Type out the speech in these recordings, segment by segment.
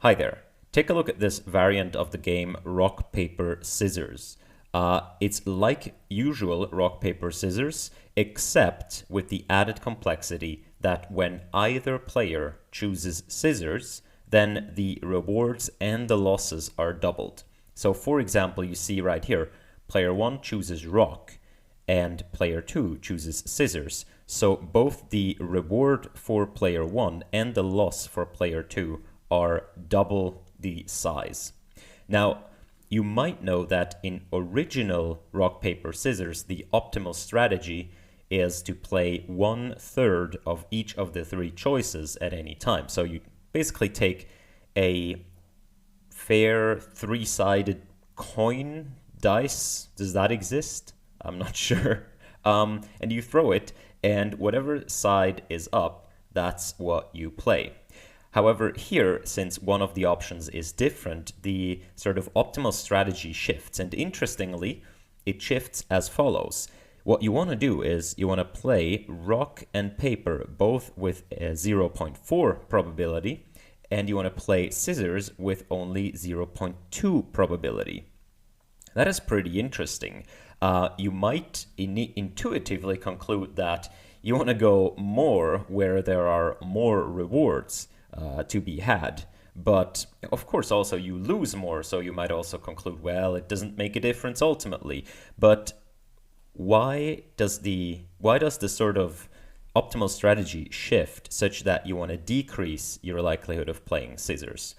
Hi there. Take a look at this variant of the game rock, paper, scissors. It's like usual rock, paper, scissors, except with the added complexity that when either player chooses scissors, then the rewards and the losses are doubled. So for example, you see right here, player 1 chooses rock and player 2 chooses scissors. So both the reward for player 1 and the loss for player 2 are double the size. Now, you might know that in original rock, paper, scissors, the optimal strategy is to play 1/3 of each of the three choices at any time. So you basically take a fair three-sided coin dice. Does that exist? I'm not sure. And you throw it, and whatever side is up, that's what you play. However, here, since one of the options is different, the sort of optimal strategy shifts. And interestingly, it shifts as follows. What you want to do is you want to play rock and paper both with a 0.4 probability, and you want to play scissors with only 0.2 probability. That is pretty interesting. You might intuitively conclude that you want to go more where there are more rewards to be had. But of course also you lose more, so you might also conclude, well, it doesn't make a difference ultimately. But why does the sort of optimal strategy shift such that you want to decrease your likelihood of playing scissors?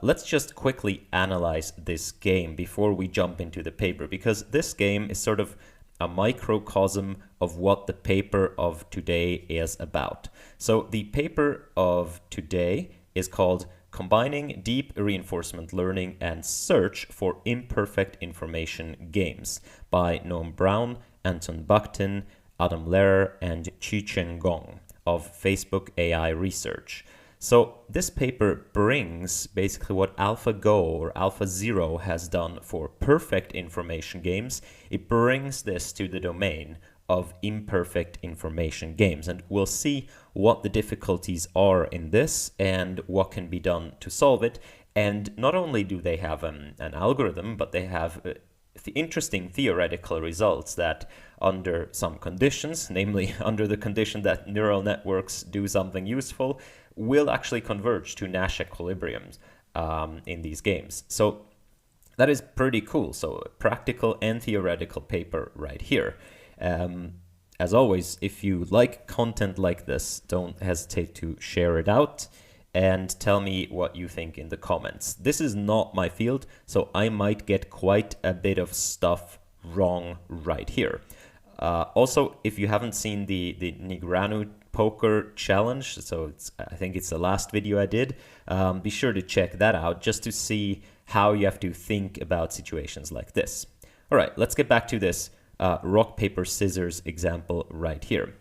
Let's just quickly analyze this game before we jump into the paper, because this game is sort of a microcosm of what the paper of today is about. So the paper of today is called Combining Deep Reinforcement Learning and Search for Imperfect Information Games by Noam Brown, Anton Bakhtin, Adam Lehrer, and Chi-Cheng Gong of Facebook AI Research. So this paper brings basically what AlphaGo or AlphaZero has done for perfect information games. It brings this to the domain of imperfect information games. And we'll see what the difficulties are in this and what can be done to solve it. And not only do they have an algorithm, but they have interesting theoretical results that under some conditions, namely under the condition that neural networks do something useful, will actually converge to Nash equilibriums in these games. So that is pretty cool. So a practical and theoretical paper right here. As always, if you like content like this, don't hesitate to share it out and tell me what you think in the comments. This is not my field, so I might get quite a bit of stuff wrong right here. Also, if you haven't seen the Negreanu poker challenge, so I think it's the last video I did, be sure to check that out just to see how you have to think about situations like this. All right, let's get back to this rock, paper, scissors example right here.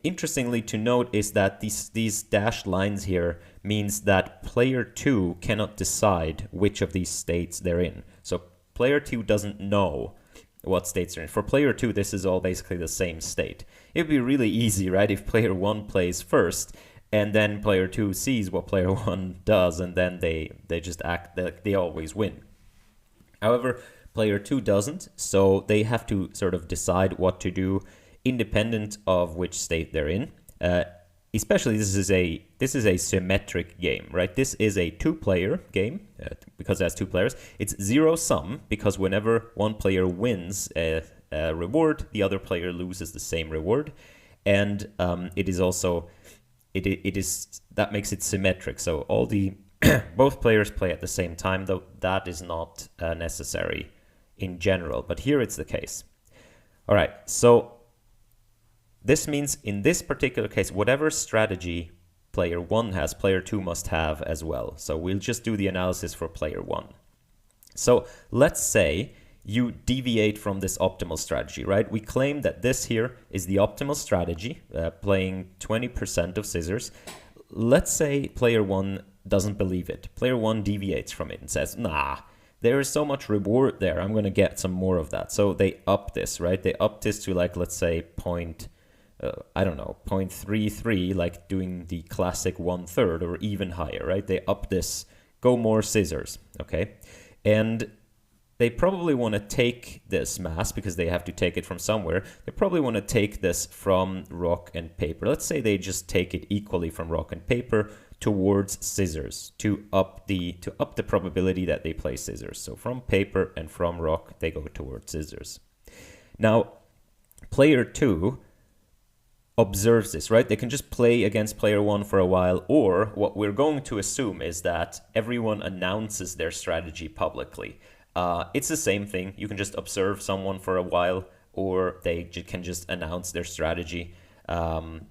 Interestingly to note is that these dashed lines here means that player 2 cannot decide which of these states they're in. So player 2 doesn't know what states they're in. For player 2, this is all basically the same state. It'd be really easy, right, if player 1 plays first and then player 2 sees what player 1 does and then they just act like they always win. However, player 2 doesn't, so they have to sort of decide what to do independent of which state they're in. Especially this is a symmetric game, right? This is a two-player game because it has two players. It's zero-sum because whenever one player wins a reward, the other player loses the same reward, and it is also that makes it symmetric. So all the both players play at the same time, though that is not necessary in general, but here it's the case. All right, so this means in this particular case, whatever strategy player 1 has, player 2 must have as well. So we'll just do the analysis for player 1. So let's say you deviate from this optimal strategy, right? We claim that this here is the optimal strategy, playing 20% of scissors. Let's say player 1 doesn't believe it. Player 1 deviates from it and says, nah, there is so much reward there, I'm going to get some more of that. So they up this, right? They up this to, like, let's say 0.33, like doing the classic 1/3 or even higher, right? They up this go more scissors, okay? And they probably want to take this mass because they have to take it from somewhere. They probably want to take this from rock and paper. Let's say they just take it equally from rock and paper towards scissors to up the probability that they play scissors. So from paper and from rock, they go towards scissors. Now, player 2 observes this, right? They can just play against player 1 for a while, or what we're going to assume is that everyone announces their strategy publicly. It's the same thing. You can just observe someone for a while, or they can just announce their strategy. We'll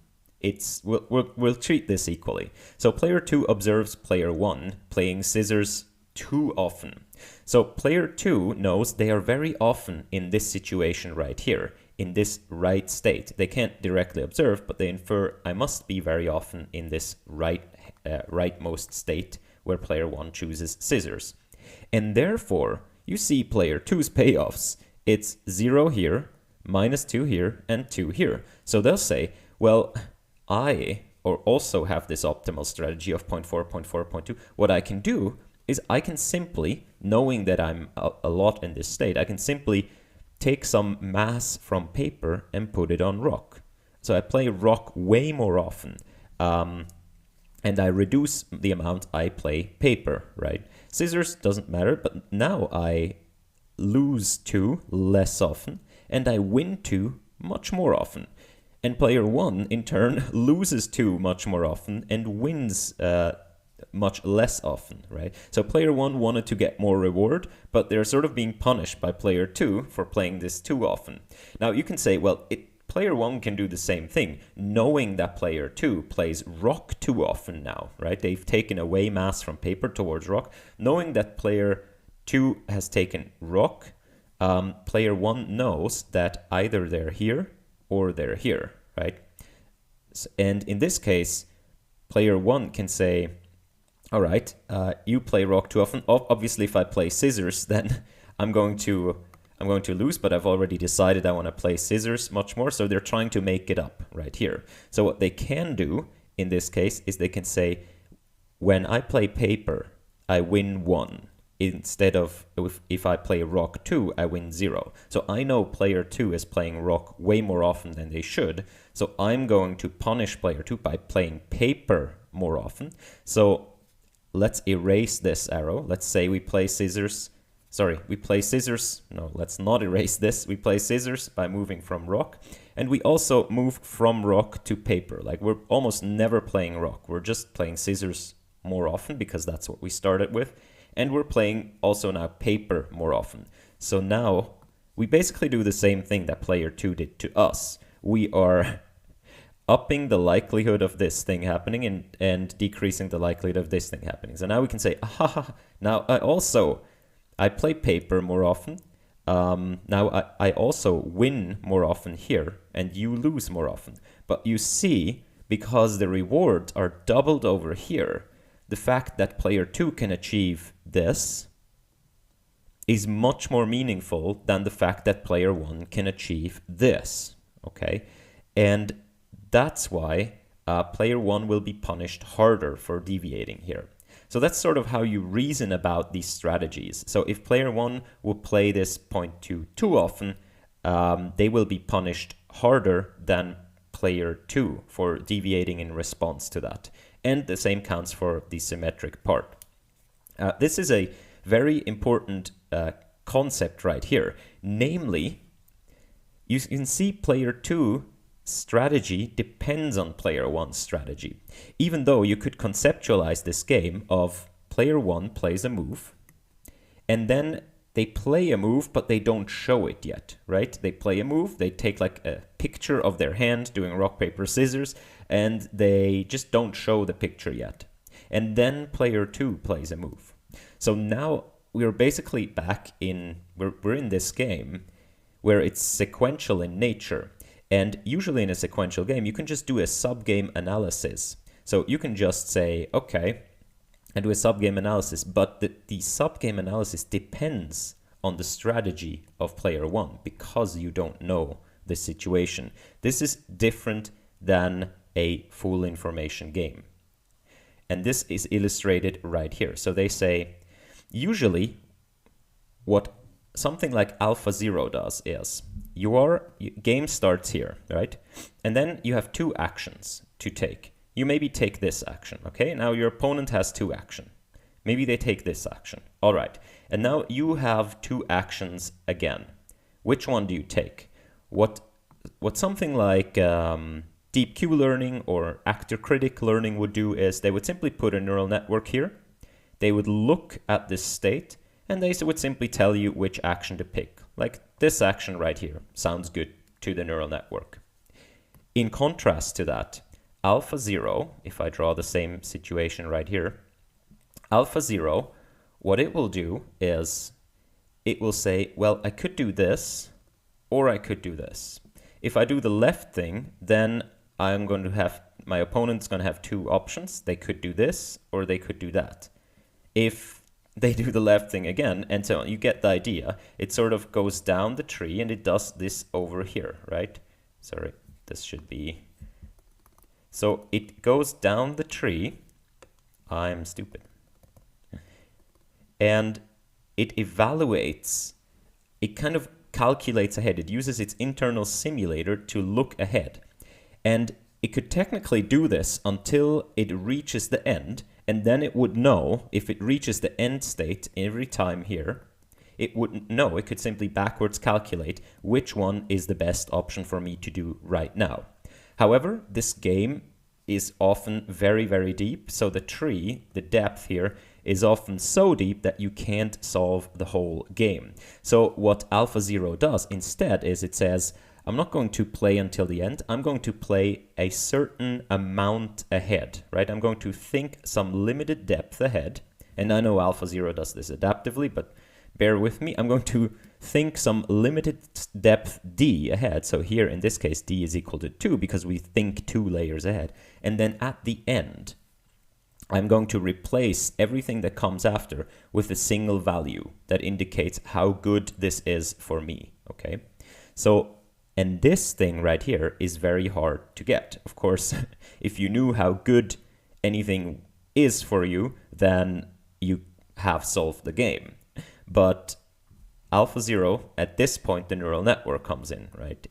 treat this equally. So player 2 observes player 1 playing scissors too often. So player 2 knows they are very often in this situation right here, in this right state. They can't directly observe, but they infer I must be very often in this rightmost state where player 1 chooses scissors. And therefore, you see player 2's payoffs. It's 0 here, -2 here, and 2 here. So they'll say, well, I also have this optimal strategy of 0.4, 0.4, 0.2. What I can do is I can simply, knowing that I'm a lot in this state, I can simply take some mass from paper and put it on rock. So I play rock way more often. And I reduce the amount I play paper, right? Scissors doesn't matter, but now I lose 2 less often, and I win 2 much more often. And player 1, in turn, loses 2 much more often and wins much less often, right? So player 1 wanted to get more reward, but they're sort of being punished by player 2 for playing this too often. Now you can say, well, player 1 can do the same thing, knowing that player 2 plays rock too often now, right? They've taken away mass from paper towards rock. Knowing that player 2 has taken rock, player 1 knows that either they're here or they're here, right? And in this case, player 1 can say, all right, you play rock too often. Obviously, if I play scissors, then I'm going to lose, but I've already decided I want to play scissors much more, so they're trying to make it up right here. So what they can do in this case is they can say, when I play paper, I win 1. Instead of if I play rock 2, I win 0. So I know player 2 is playing rock way more often than they should, so I'm going to punish player 2 by playing paper more often. So let's erase this arrow. Let's say we play scissors. No, let's not erase this. We play scissors by moving from rock. And we also move from rock to paper. Like, we're almost never playing rock. We're just playing scissors more often because that's what we started with. And we're playing also now paper more often. So now we basically do the same thing that player 2 did to us. We are upping the likelihood of this thing happening and decreasing the likelihood of this thing happening. So now we can say, aha, now I play paper more often. Now I also win more often here, and you lose more often. But you see, because the rewards are doubled over here, the fact that player 2 can achieve this is much more meaningful than the fact that player 1 can achieve this, okay? And that's why player 1 will be punished harder for deviating here. So that's sort of how you reason about these strategies. So if player 1 will play this 0.2 too often, they will be punished harder than player 2 for deviating in response to that. And the same counts for the symmetric part. This is a very important concept right here. Namely, you can see player 2 strategy depends on player 1's strategy. Even though you could conceptualize this game of player 1 plays a move, and then they play a move, but they don't show it yet, right? They play a move, they take like a picture of their hand doing rock, paper, scissors, and they just don't show the picture yet. And then player 2 plays a move. So now we're basically back in, we're in this game where it's sequential in nature. And usually in a sequential game, you can just do a sub-game analysis. So you can just say, okay, and do a sub-game analysis, but the sub-game analysis depends on the strategy of player 1 because you don't know the situation. This is different than a full information game. And this is illustrated right here. So they say, usually what something like AlphaZero does is your game starts here, right? And then you have two actions to take. You maybe take this action, okay? Now your opponent has two actions. Maybe they take this action. All right. And now you have two actions again. Which one do you take? What something like deep Q learning or actor-critic learning would do is they would simply put a neural network here. They would look at this state, and they would simply tell you which action to pick. Like this action right here sounds good to the neural network. In contrast to that, AlphaZero, if I draw the same situation right here, AlphaZero, what it will do is it will say, well, I could do this or I could do this. If I do the left thing, then I'm going to have, my opponent's going to have two options. They could do this or they could do that. If they do the left thing again, and so on, you get the idea. It sort of goes down the tree and it does this over here, right? Sorry, this should be. So it goes down the tree. I'm stupid. And it evaluates, it kind of calculates ahead. It uses its internal simulator to look ahead. And it could technically do this until it reaches the end, and then it would know if it reaches the end state every time here, it wouldn't know. It could simply backwards calculate which one is the best option for me to do right now. However, this game is often very, very deep. So the tree, the depth here, is often so deep that you can't solve the whole game. So what AlphaZero does instead is it says, I'm not going to play until the end. I'm going to play a certain amount ahead, right? I'm going to think some limited depth ahead. And I know AlphaZero does this adaptively, but bear with me. I'm going to think some limited depth d ahead. So here in this case, d is equal to 2 because we think 2 layers ahead. And then at the end, I'm going to replace everything that comes after with a single value that indicates how good this is for me, okay? So, and this thing right here is very hard to get. Of course, if you knew how good anything is for you, then you have solved the game. But AlphaZero, at this point, the neural network comes in, right?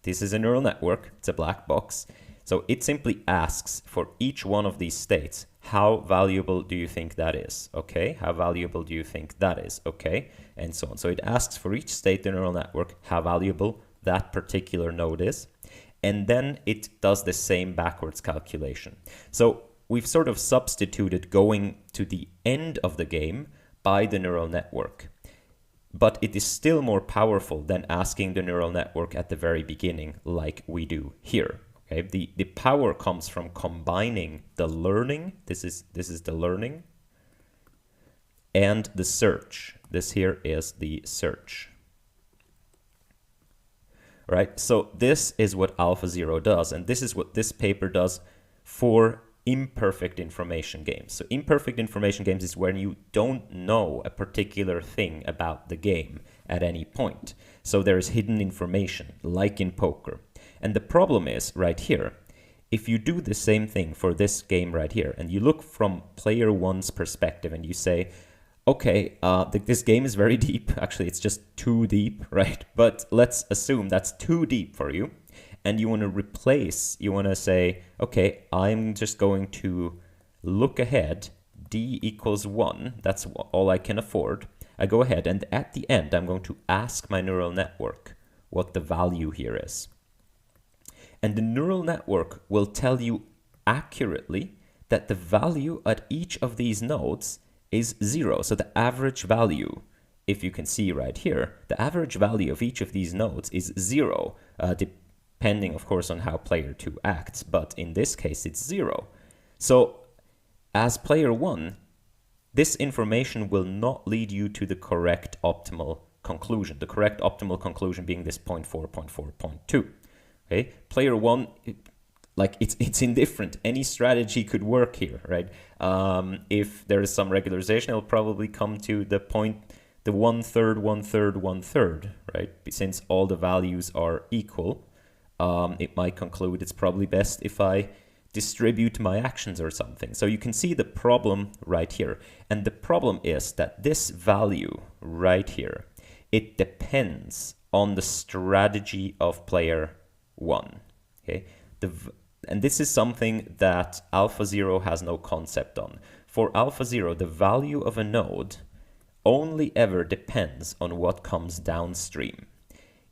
This is a neural network. It's a black box. So it simply asks for each one of these states, how valuable do you think that is? Okay, how valuable do you think that is? Okay, and so on. So it asks for each state, the neural network, how valuable that particular node is. And then it does the same backwards calculation. So we've sort of substituted going to the end of the game by the neural network. But it is still more powerful than asking the neural network at the very beginning like we do here. Okay? The power comes from combining the learning, this is the learning, and the search. This here is the search. Right? So this is what AlphaZero does, and this is what this paper does for imperfect information games. So imperfect information games is when you don't know a particular thing about the game at any point. So there is hidden information, like in poker. And the problem is right here, if you do the same thing for this game right here, and you look from player one's perspective and you say, okay, this game is very deep. Actually, it's just too deep, right? But let's assume that's too deep for you. And you want to replace, you want to say, okay, I'm just going to look ahead, d equals 1, that's all I can afford. I go ahead and at the end, I'm going to ask my neural network what the value here is. And the neural network will tell you accurately that the value at each of these nodes is 0. So the average value, if you can see right here, the average value of each of these nodes is 0, depending, of course, on how player 2 acts, but in this case, it's 0. So as player 1, this information will not lead you to the correct optimal conclusion, the correct optimal conclusion being this 0.4, 0.4, 0.2. Okay? Player 1, like it's indifferent. Any strategy could work here, right? If there is some regularization, it'll probably come to the point, the 1/3, 1/3, 1/3, right? Since all the values are equal, it might conclude it's probably best if I distribute my actions or something. So you can see the problem right here. And the problem is that this value right here, it depends on the strategy of player 1. Okay, and this is something that AlphaZero has no concept on. For AlphaZero, the value of a node only ever depends on what comes downstream.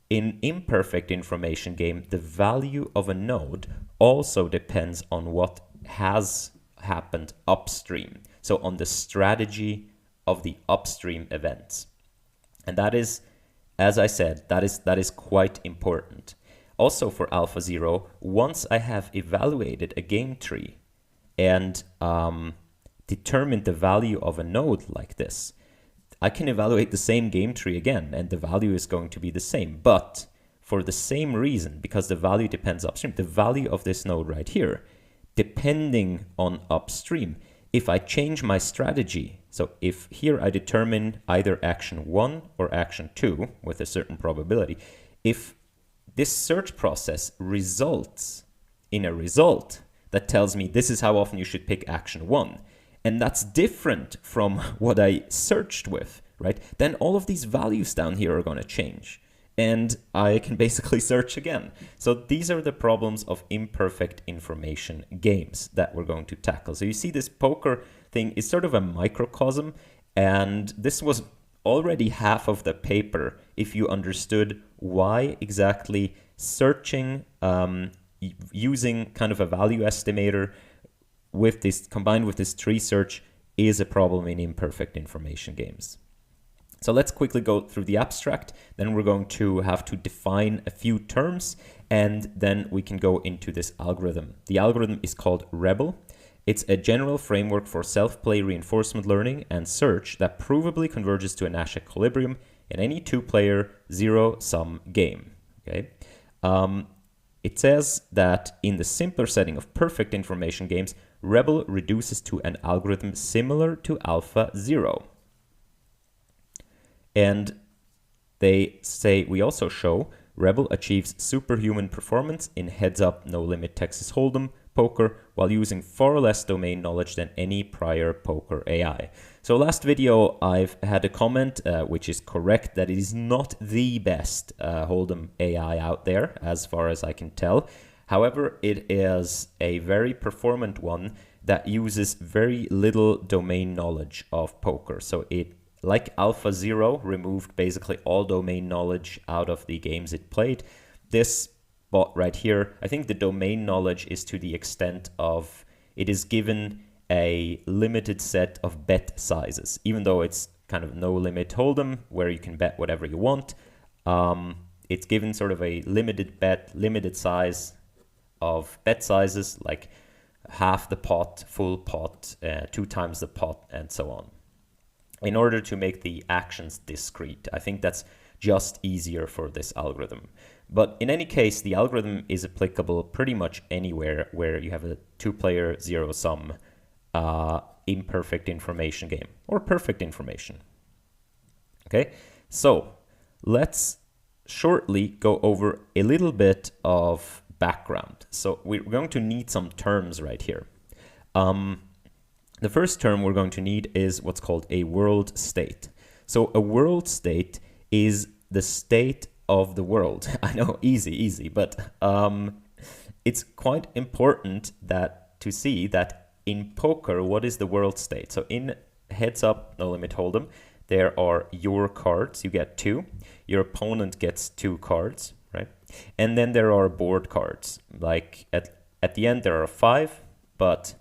In imperfect information game, the value of a node also depends on what has happened upstream. So on the strategy of the upstream events. And that is, as I said, that is quite important. Also for AlphaZero, once I have evaluated a game tree and determined the value of a node like this, I can evaluate the same game tree again, and the value is going to be the same. But for the same reason, because the value depends upstream, the value of this node right here, depending on upstream, if I change my strategy, so if here I determine either action 1 or action 2 with a certain probability, if this search process results in a result that tells me this is how often you should pick action 1, and that's different from what I searched with, right? Then all of these values down here are going to change. And I can basically search again. So these are the problems of imperfect information games that we're going to tackle. So you see this poker thing is sort of a microcosm. And this was already half of the paper if you understood why exactly searching using kind of a value estimator with this combined with this tree search is a problem in imperfect information games. So let's quickly go through the abstract. Then we're going to have to define a few terms, and then we can go into this algorithm. The algorithm is called REBEL. It's a general framework for self-play reinforcement learning and search that provably converges to a Nash equilibrium in any two-player zero-sum game. Okay. It says that in the simpler setting of perfect information games, REBEL reduces to an algorithm similar to AlphaZero. And they say we also show REBEL achieves superhuman performance in heads-up, no-limit Texas Hold'em poker while using far less domain knowledge than any prior poker AI. So last video I've had a comment which is correct, that it is not the best Hold'em AI out there as far as I can tell. However, it is a very performant one that uses very little domain knowledge of poker. So it, like AlphaZero, removed basically all domain knowledge out of the games it played. This bot right here, I think the domain knowledge is to the extent of it is given a limited set of bet sizes, even though it's kind of no limit Hold'em where you can bet whatever you want. It's given sort of a limited size of bet sizes, like half the pot, full pot, 2 times the pot, and so on, in order to make the actions discrete. I think that's just easier for this algorithm. But in any case, the algorithm is applicable pretty much anywhere where you have a 2-player zero-sum imperfect information game or perfect information. Okay, so let's shortly go over a little bit of background. So we're going to need some terms right here. The first term we're going to need is what's called a world state. So a world state is the state of the world. I know, easy, but it's quite important that to see that in poker, what is the world state? So in heads up, no limit Hold'em, there are your cards, you get 2. Your opponent gets 2 cards, right? And then there are board cards. Like at the end there are 5, but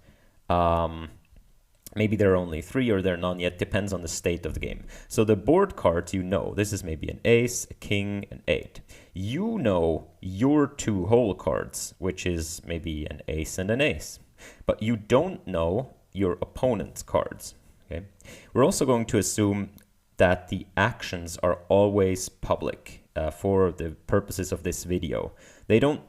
maybe there are only 3 or there are none yet, depends on the state of the game. So the board cards, you know, this is maybe an ace, a king, an 8. You know your 2 whole cards, which is maybe an ace and an ace. But you don't know your opponent's cards. Okay? We're also going to assume that the actions are always public for the purposes of this video. They don't,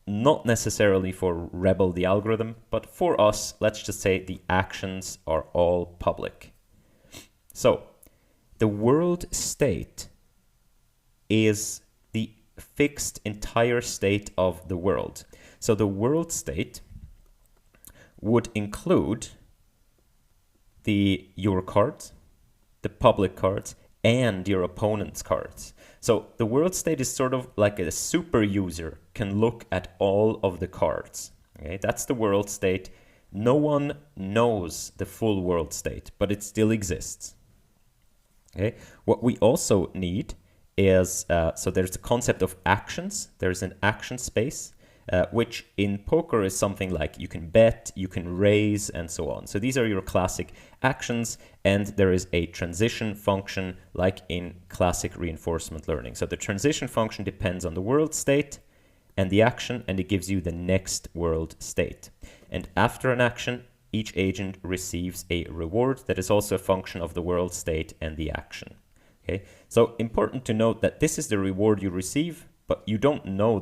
not necessarily for REBEL the algorithm, but for us, let's just say the actions are all public. So the world state is the fixed entire state of the world. So the world state would include your cards, the public cards, and your opponent's cards. So the world state is sort of like a super user can look at all of the cards. Okay, that's the world state. No one knows the full world state, but it still exists. Okay, what we also need is, so there's the concept of actions. There's an action space, which in poker is something like you can bet, you can raise, and so on. So these are your classic actions, and there is a transition function like in classic reinforcement learning. So the transition function depends on the world state and the action, and it gives you the next world state. And after an action, each agent receives a reward that is also a function of the world state and the action. Okay, so important to note that this is the reward you receive, but you don't know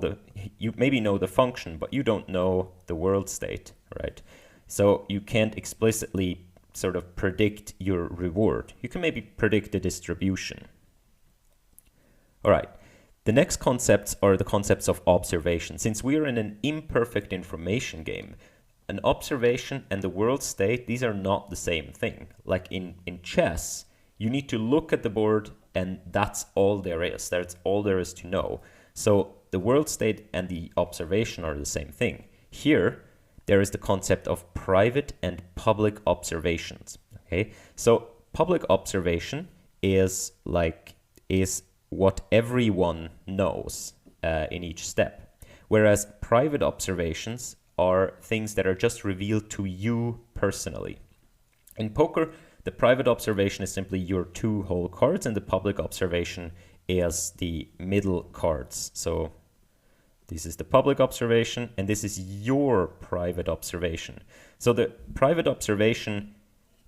you maybe know the function, but you don't know the world state, right? So you can't explicitly sort of predict your reward. You can maybe predict the distribution. All right. The next concepts are the concepts of observation. Since we are in an imperfect information game, an observation and the world state, these are not the same thing. Like in chess, you need to look at the board and that's all there is. That's all there is to know. So the world state and the observation are the same thing. Here, there is the concept of private and public observations. Okay, so public observation is what everyone knows in each step, whereas private observations are things that are just revealed to you personally. In poker, the private observation is simply your 2 whole cards, and the public observation is the middle cards. So this is the public observation, and this is your private observation. So the private observation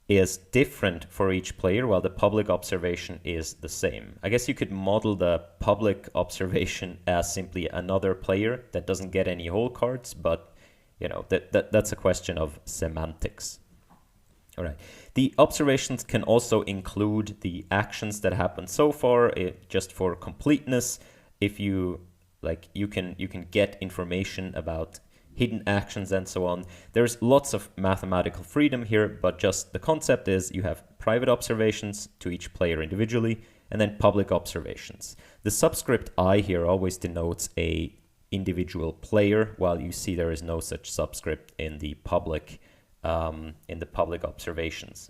is different for each player, while the public observation is the same. I guess you could model the public observation as simply another player that doesn't get any whole cards, but you know, that's a question of semantics. All right. The observations can also include the actions that happen so far, just for completeness. If you like, you can get information about hidden actions and so on. There's lots of mathematical freedom here, but just the concept is you have private observations to each player individually, and then public observations. The subscript I here always denotes a individual player, while you see there is no such subscript in the public observations.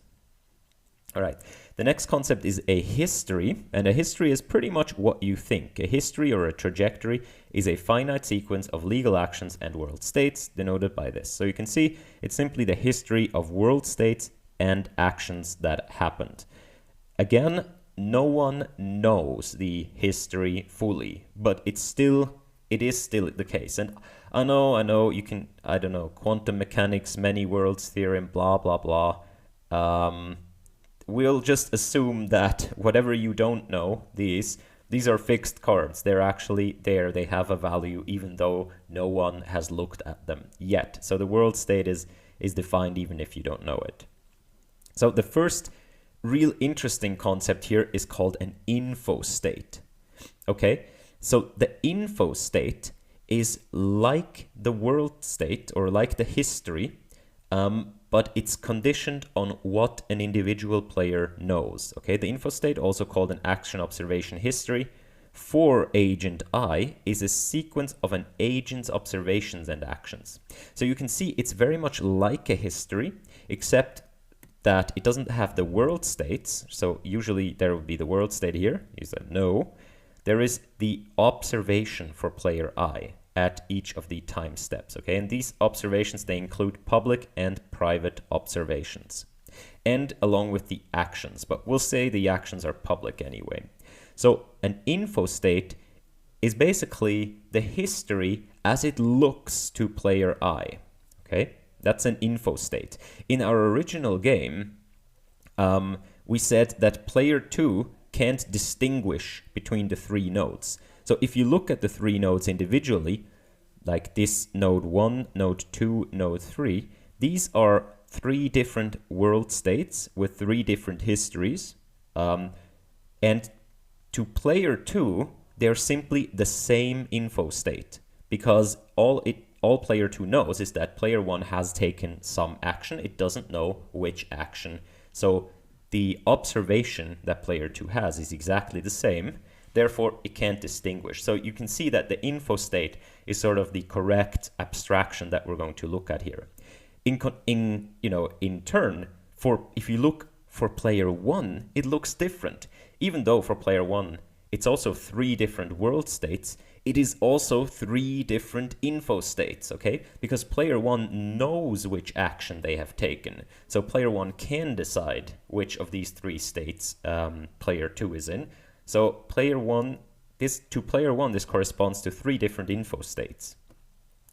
All right, the next concept is a history, and a history is pretty much what you think. A history or a trajectory is a finite sequence of legal actions and world states denoted by this. So you can see it's simply the history of world states and actions that happened. Again, no one knows the history fully, but it is still the case. And I know you can, I don't know, quantum mechanics, many worlds theorem, blah, blah, blah. We'll just assume that whatever you don't know, these are fixed cards. They're actually there. They have a value, even though no one has looked at them yet. So the world state is defined even if you don't know it. So the first real interesting concept here is called an info state. Okay, so the info state is like the world state or like the history, but it's conditioned on what an individual player knows. Okay, the info state, also called an action observation history, for agent I is a sequence of an agent's observations and actions. So you can see it's very much like a history, except that it doesn't have the world states. So usually there would be the world state here. You said no. There is the observation for player I at each of the time steps, okay? And these observations, they include public and private observations, and along with the actions, but we'll say the actions are public anyway. So an info state is basically the history as it looks to player I, okay? That's an info state. In our original game, we said that player 2 can't distinguish between the 3 nodes. So if you look at the 3 nodes individually, like this node 1, node 2, node 3, these are 3 different world states with 3 different histories. And to player 2, they're simply the same info state, because all all player 2 knows is that player 1 has taken some action. It doesn't know which action. So the observation that player 2 has is exactly the same. Therefore, it can't distinguish. So you can see that the info state is sort of the correct abstraction that we're going to look at here. In turn, if you look for player 1, it looks different. Even though for player 1, it's also 3 different world states, it is also 3 different info states, okay? Because player 1 knows which action they have taken. So player 1 can decide which of these 3 states player 2 is in. So player 1, this corresponds to 3 different info states.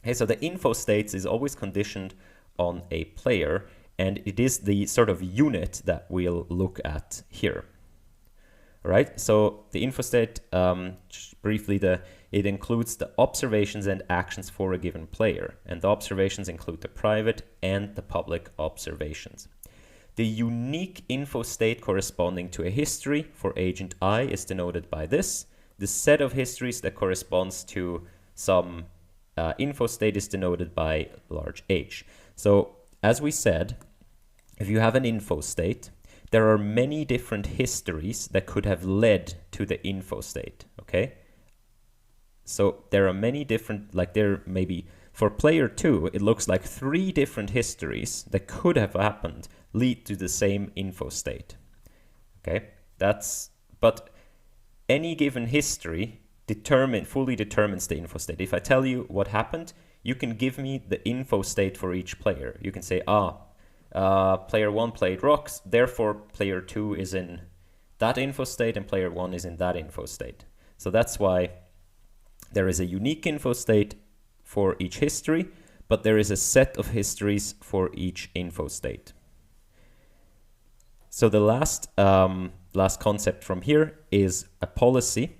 Okay, so the info states is always conditioned on a player, and it is the sort of unit that we'll look at here. All right, so the info state, just briefly, it includes the observations and actions for a given player, and the observations include the private and the public observations. The unique info state corresponding to a history for agent I is denoted by this. The set of histories that corresponds to some info state is denoted by large H. So as we said, if you have an info state, there are many different histories that could have led to the info state, okay? So there are many different, like there maybe, for player 2, it looks like 3 different histories that could have happened lead to the same info state, okay? But any given history fully determines the info state. If I tell you what happened, you can give me the info state for each player. You can say, player 1 played rocks, therefore player 2 is in that info state and player 1 is in that info state. So that's why there is a unique info state for each history, but there is a set of histories for each info state. So the last concept from here is a policy.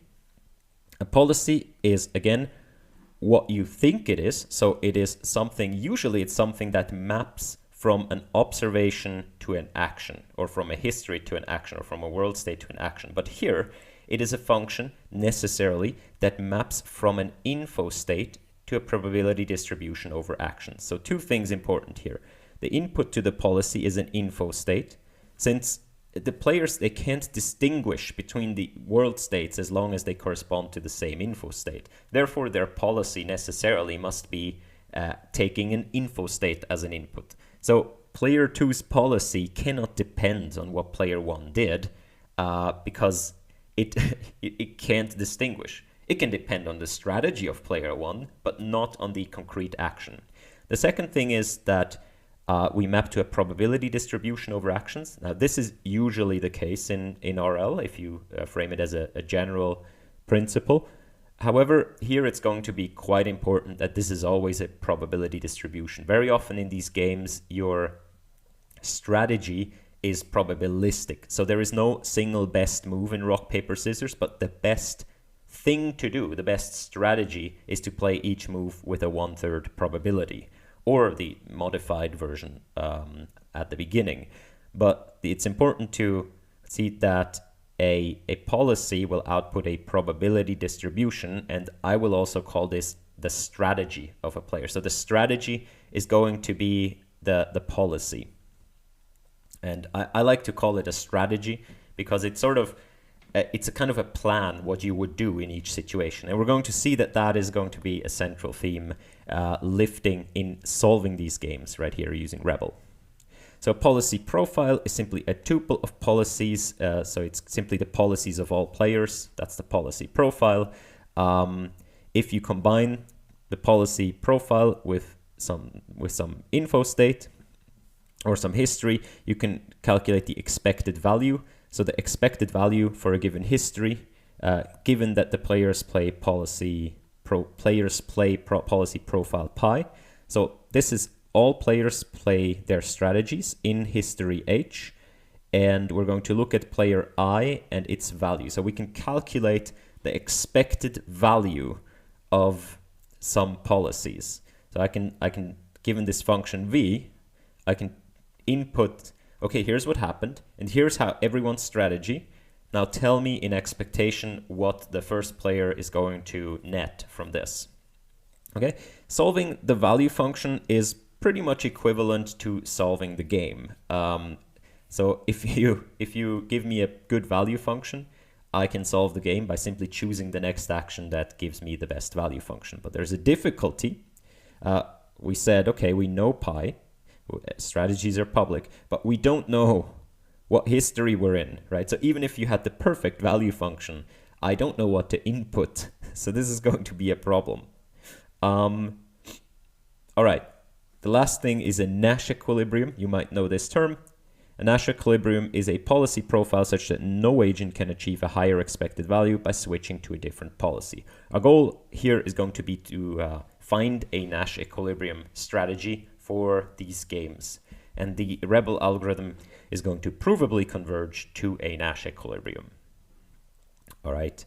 A policy is, again, what you think it is. So it is something, usually it's something that maps from an observation to an action, or from a history to an action, or from a world state to an action. But here, it is a function necessarily that maps from an info state to a probability distribution over actions. So 2 things important here. The input to the policy is an info state. Since the players, they can't distinguish between the world states as long as they correspond to the same info state. Therefore, their policy necessarily must be taking an info state as an input. So player 2's policy cannot depend on what player 1 did because it can't distinguish. It can depend on the strategy of player 1, but not on the concrete action. The second thing is that we map to a probability distribution over actions. Now, this is usually the case in RL if you frame it as a general principle. However, here it's going to be quite important that this is always a probability distribution. Very often in these games, your strategy is probabilistic. So there is no single best move in rock, paper, scissors, but the best thing to do, the best strategy, is to play each move with a 1/3 probability, or the modified version at the beginning. But it's important to see that a policy will output a probability distribution, and I will also call this the strategy of a player. So the strategy is going to be the policy. And I like to call it a strategy because it's sort of, it's a kind of a plan what you would do in each situation. And we're going to see that that is going to be a central theme lifting in solving these games right here using Rebel. So policy profile is simply a tuple of policies. So it's simply the policies of all players. That's the policy profile. If you combine the policy profile with some info state or some history, you can calculate the expected value. So the expected value for a given history, given that the players play policy profile pi. So this is all players play their strategies in history H, and we're going to look at player I and its value. So we can calculate the expected value of some policies. So I can given this function v, I can input, okay, here's what happened, and here's how everyone's strategy. Now tell me in expectation what the first player is going to net from this. Okay, solving the value function is pretty much equivalent to solving the game. So if you give me a good value function, I can solve the game by simply choosing the next action that gives me the best value function. But there's a difficulty. We said, okay, we know pi, strategies are public, but we don't know what history we're in, right? So even if you had the perfect value function, I don't know what to input. So this is going to be a problem. All right, the last thing is a Nash equilibrium. You might know this term. A Nash equilibrium is a policy profile such that no agent can achieve a higher expected value by switching to a different policy. Our goal here is going to be to find a Nash equilibrium strategy for these games. And the Rebel algorithm is going to provably converge to a Nash equilibrium. All right.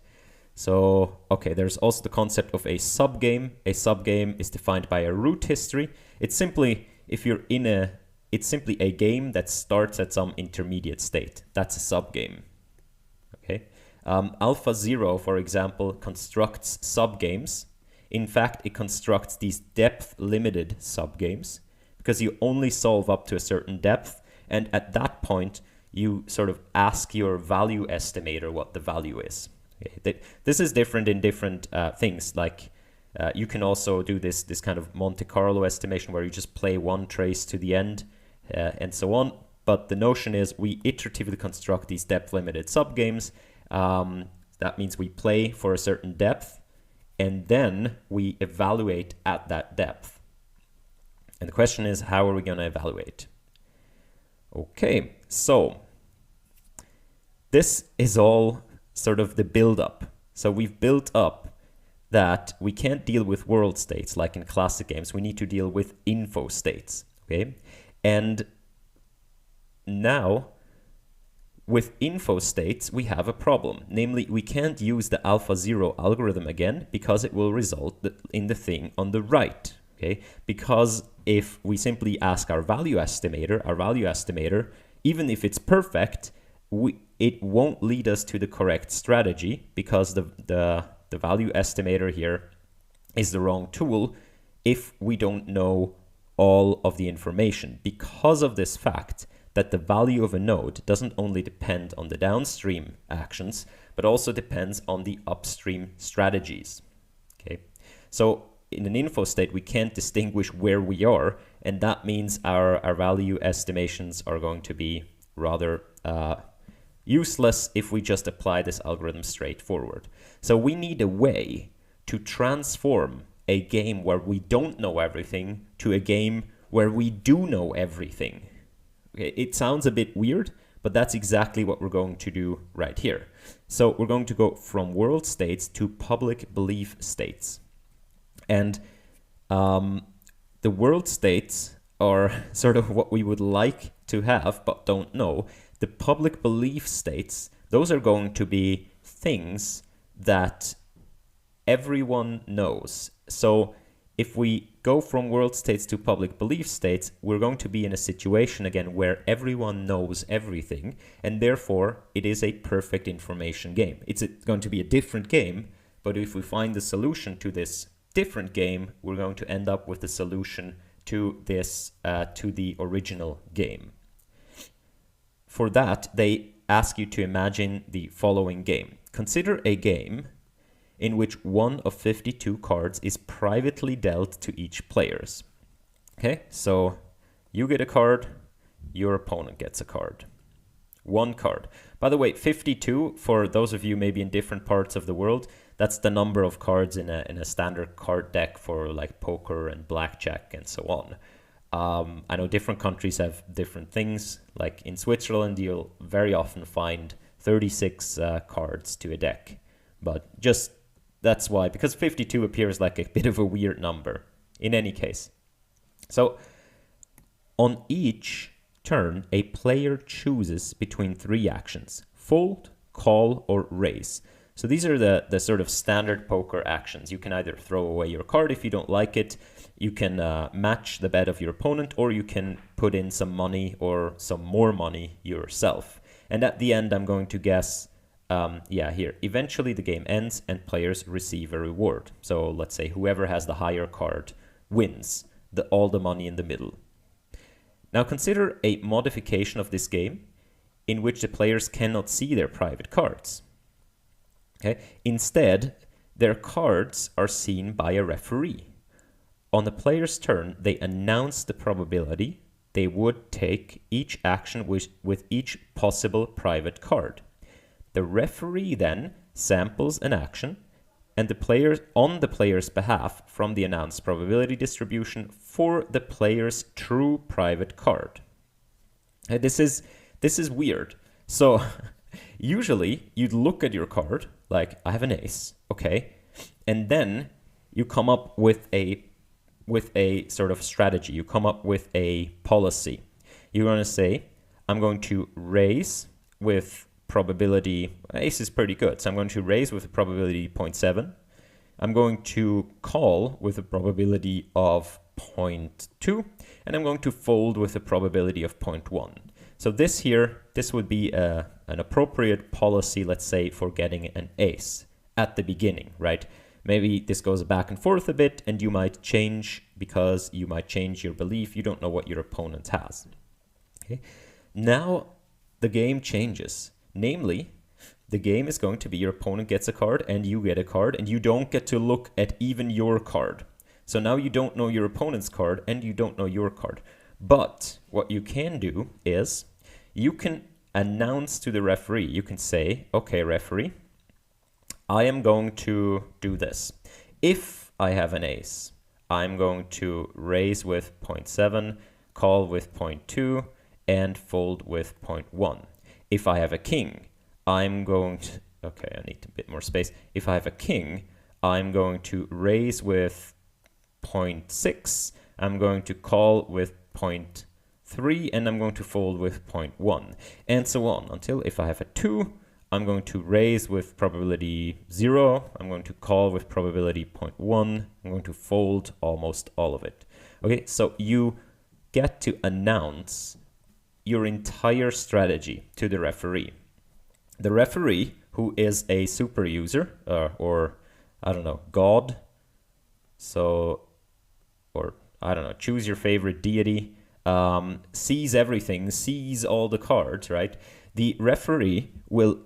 So, okay, there's also the concept of a subgame. A subgame is defined by a root history. It's simply, it's simply a game that starts at some intermediate state. That's a subgame. Okay. AlphaZero, for example, constructs subgames. In fact, it constructs these depth-limited subgames because you only solve up to a certain depth, and at that point, you sort of ask your value estimator what the value is. Okay. This is different in different things. Like you can also do this kind of Monte Carlo estimation where you just play one trace to the end and so on. But the notion is we iteratively construct these depth-limited subgames. That means we play for a certain depth, and then we evaluate at that depth. And the question is, how are we going to evaluate? Okay, so this is all sort of the build-up. So we've built up that we can't deal with world states like in classic games. We need to deal with info states, okay? And now, with info states, we have a problem. Namely, we can't use the AlphaZero algorithm again because it will result in the thing on the right, okay? Because if we simply ask our value estimator, even if it's perfect, it won't lead us to the correct strategy because the value estimator here is the wrong tool if we don't know all of the information, because of this fact that the value of a node doesn't only depend on the downstream actions, but also depends on the upstream strategies. Okay, so in an info state, we can't distinguish where we are, and that means our value estimations are going to be rather useless if we just apply this algorithm straightforward. So we need a way to transform a game where we don't know everything to a game where we do know everything. Okay, it sounds a bit weird, but that's exactly what we're going to do right here. So we're going to go from world states to public belief states. And the world states are sort of what we would like to have but don't know. The public belief states, those are going to be things that everyone knows. So if we go from world states to public belief states, we're going to be in a situation again where everyone knows everything, and therefore it is a perfect information game. It's going to be a different game, but if we find the solution to this different game, we're going to end up with the solution to this to the original game. For that, they ask you to imagine the following game. Consider a game in which one of 52 cards is privately dealt to each players. Okay, so you get a card, your opponent gets a card. One card. By the way, 52, for those of you maybe in different parts of the world, that's the number of cards in a standard card deck for like poker and blackjack and so on. I know different countries have different things. Like in Switzerland, you'll very often find 36 cards to a deck. But just that's why, because 52 appears like a bit of a weird number in any case. So on each turn, a player chooses between three actions: fold, call, or raise. So these are the sort of standard poker actions. You can either throw away your card if you don't like it, you can match the bet of your opponent, or you can put in some money or some more money yourself. And at the end, I'm going to guess yeah, here. Eventually the game ends and players receive a reward. So let's say whoever has the higher card wins all the money in the middle. Now consider a modification of this game in which the players cannot see their private cards. Okay? Instead, their cards are seen by a referee. On the player's turn, they announce the probability they would take each action with each possible private card. The referee then samples an action and on the player's behalf from the announced probability distribution for the player's true private card. And this is weird. So usually you'd look at your card like, I have an ace, okay, and then you come up with a sort of strategy. You come up with a policy. You're going to say, I'm going to raise with probability, ace is pretty good, so I'm going to raise with a probability 0.7. I'm going to call with a probability of 0.2, and I'm going to fold with a probability of 0.1. So this would be an appropriate policy, let's say, for getting an ace at the beginning, right? Maybe this goes back and forth a bit, and you might change because you might change your belief. You don't know what your opponent has. Okay? Now the game changes. Namely, the game is going to be your opponent gets a card and you get a card, and you don't get to look at even your card. So now you don't know your opponent's card and you don't know your card. But what you can do is you can announce to the referee. You can say, okay, referee, I am going to do this. If I have an ace, I'm going to raise with 0.7, call with 0.2, and fold with 0.1. If I have a king, I'm going to, okay, I need a bit more space. If I have a king, I'm going to raise with 0.6, I'm going to call with 0.3, and I'm going to fold with 0.1, and so on, until if I have a 2, I'm going to raise with probability 0, I'm going to call with probability 0.1, I'm going to fold almost all of it. Okay, so you get to announce your entire strategy to the referee. The referee, who is a super user, or I don't know, God, so, or I don't know, choose your favorite deity, sees everything, sees all the cards, right? The referee will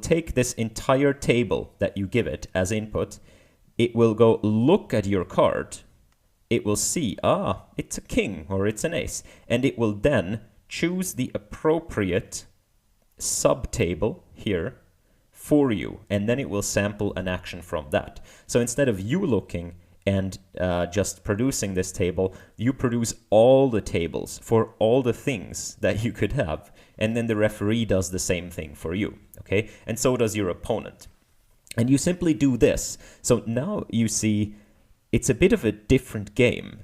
take this entire table that you give it as input, it will go look at your card, it will see, it's a king or it's an ace, and it will then choose the appropriate subtable here for you, and then it will sample an action from that. So instead of you looking and just producing this table, you produce all the tables for all the things that you could have, and then the referee does the same thing for you, okay? And so does your opponent. And you simply do this. So now you see it's a bit of a different game.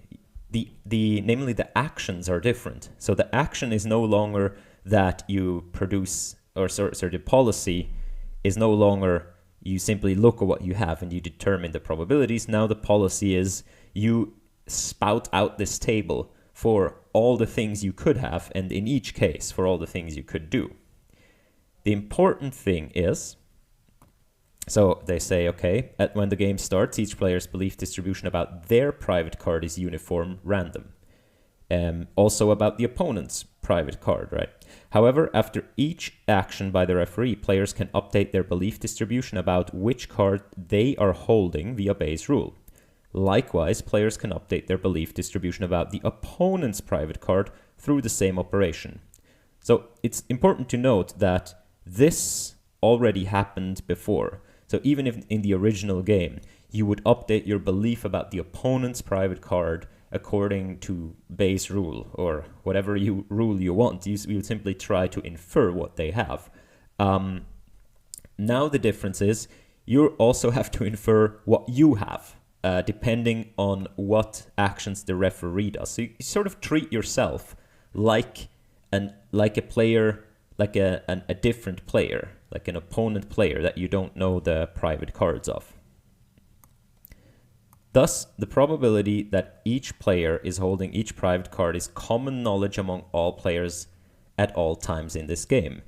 Namely, the actions are different. So the action is no longer that you produce, or sorry, the policy is no longer you simply look at what you have and you determine the probabilities. Now the policy is you spout out this table for all the things you could have, and in each case for all the things you could do. The important thing is, so they say, okay, when the game starts, each player's belief distribution about their private card is uniform, random. Also about the opponent's private card, right? However, after each action by the referee, players can update their belief distribution about which card they are holding via base rule. Likewise, players can update their belief distribution about the opponent's private card through the same operation. So it's important to note that this already happened before. So even if in the original game, you would update your belief about the opponent's private card according to base rule or whatever rule you want. You would simply try to infer what they have. Now the difference is you also have to infer what you have, depending on what actions the referee does. So you sort of treat yourself like a player, like a different player, like an opponent player that you don't know the private cards of. Thus, the probability that each player is holding each private card is common knowledge among all players at all times in this game.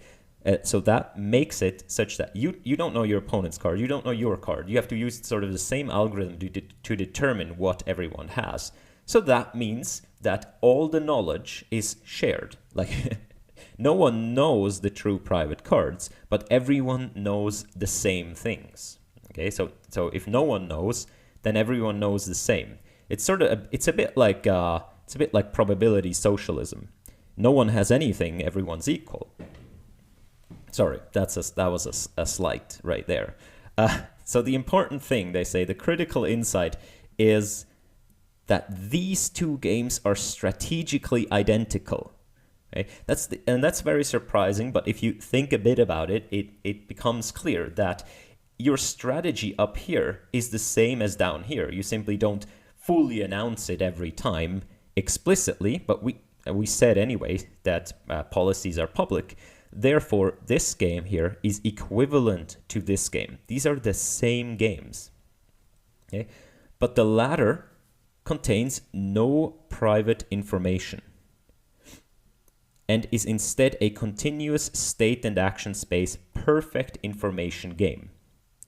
So that makes it such that you don't know your opponent's card, you don't know your card. You have to use sort of the same algorithm to determine what everyone has. So that means that all the knowledge is shared. Like no one knows the true private cards, but everyone knows the same things. Okay, so if no one knows, then everyone knows the same. It's a bit like probability socialism. No one has anything, everyone's equal. Sorry, that was a slight right there. So the important thing, they say, the critical insight is that these two games are strategically identical. Okay? That's very surprising, but if you think a bit about it, it becomes clear that your strategy up here is the same as down here. You simply don't fully announce it every time explicitly, but we said anyway that policies are public. Therefore, this game here is equivalent to this game. These are the same games. Okay? But the latter contains no private information and is instead a continuous state and action space perfect information game.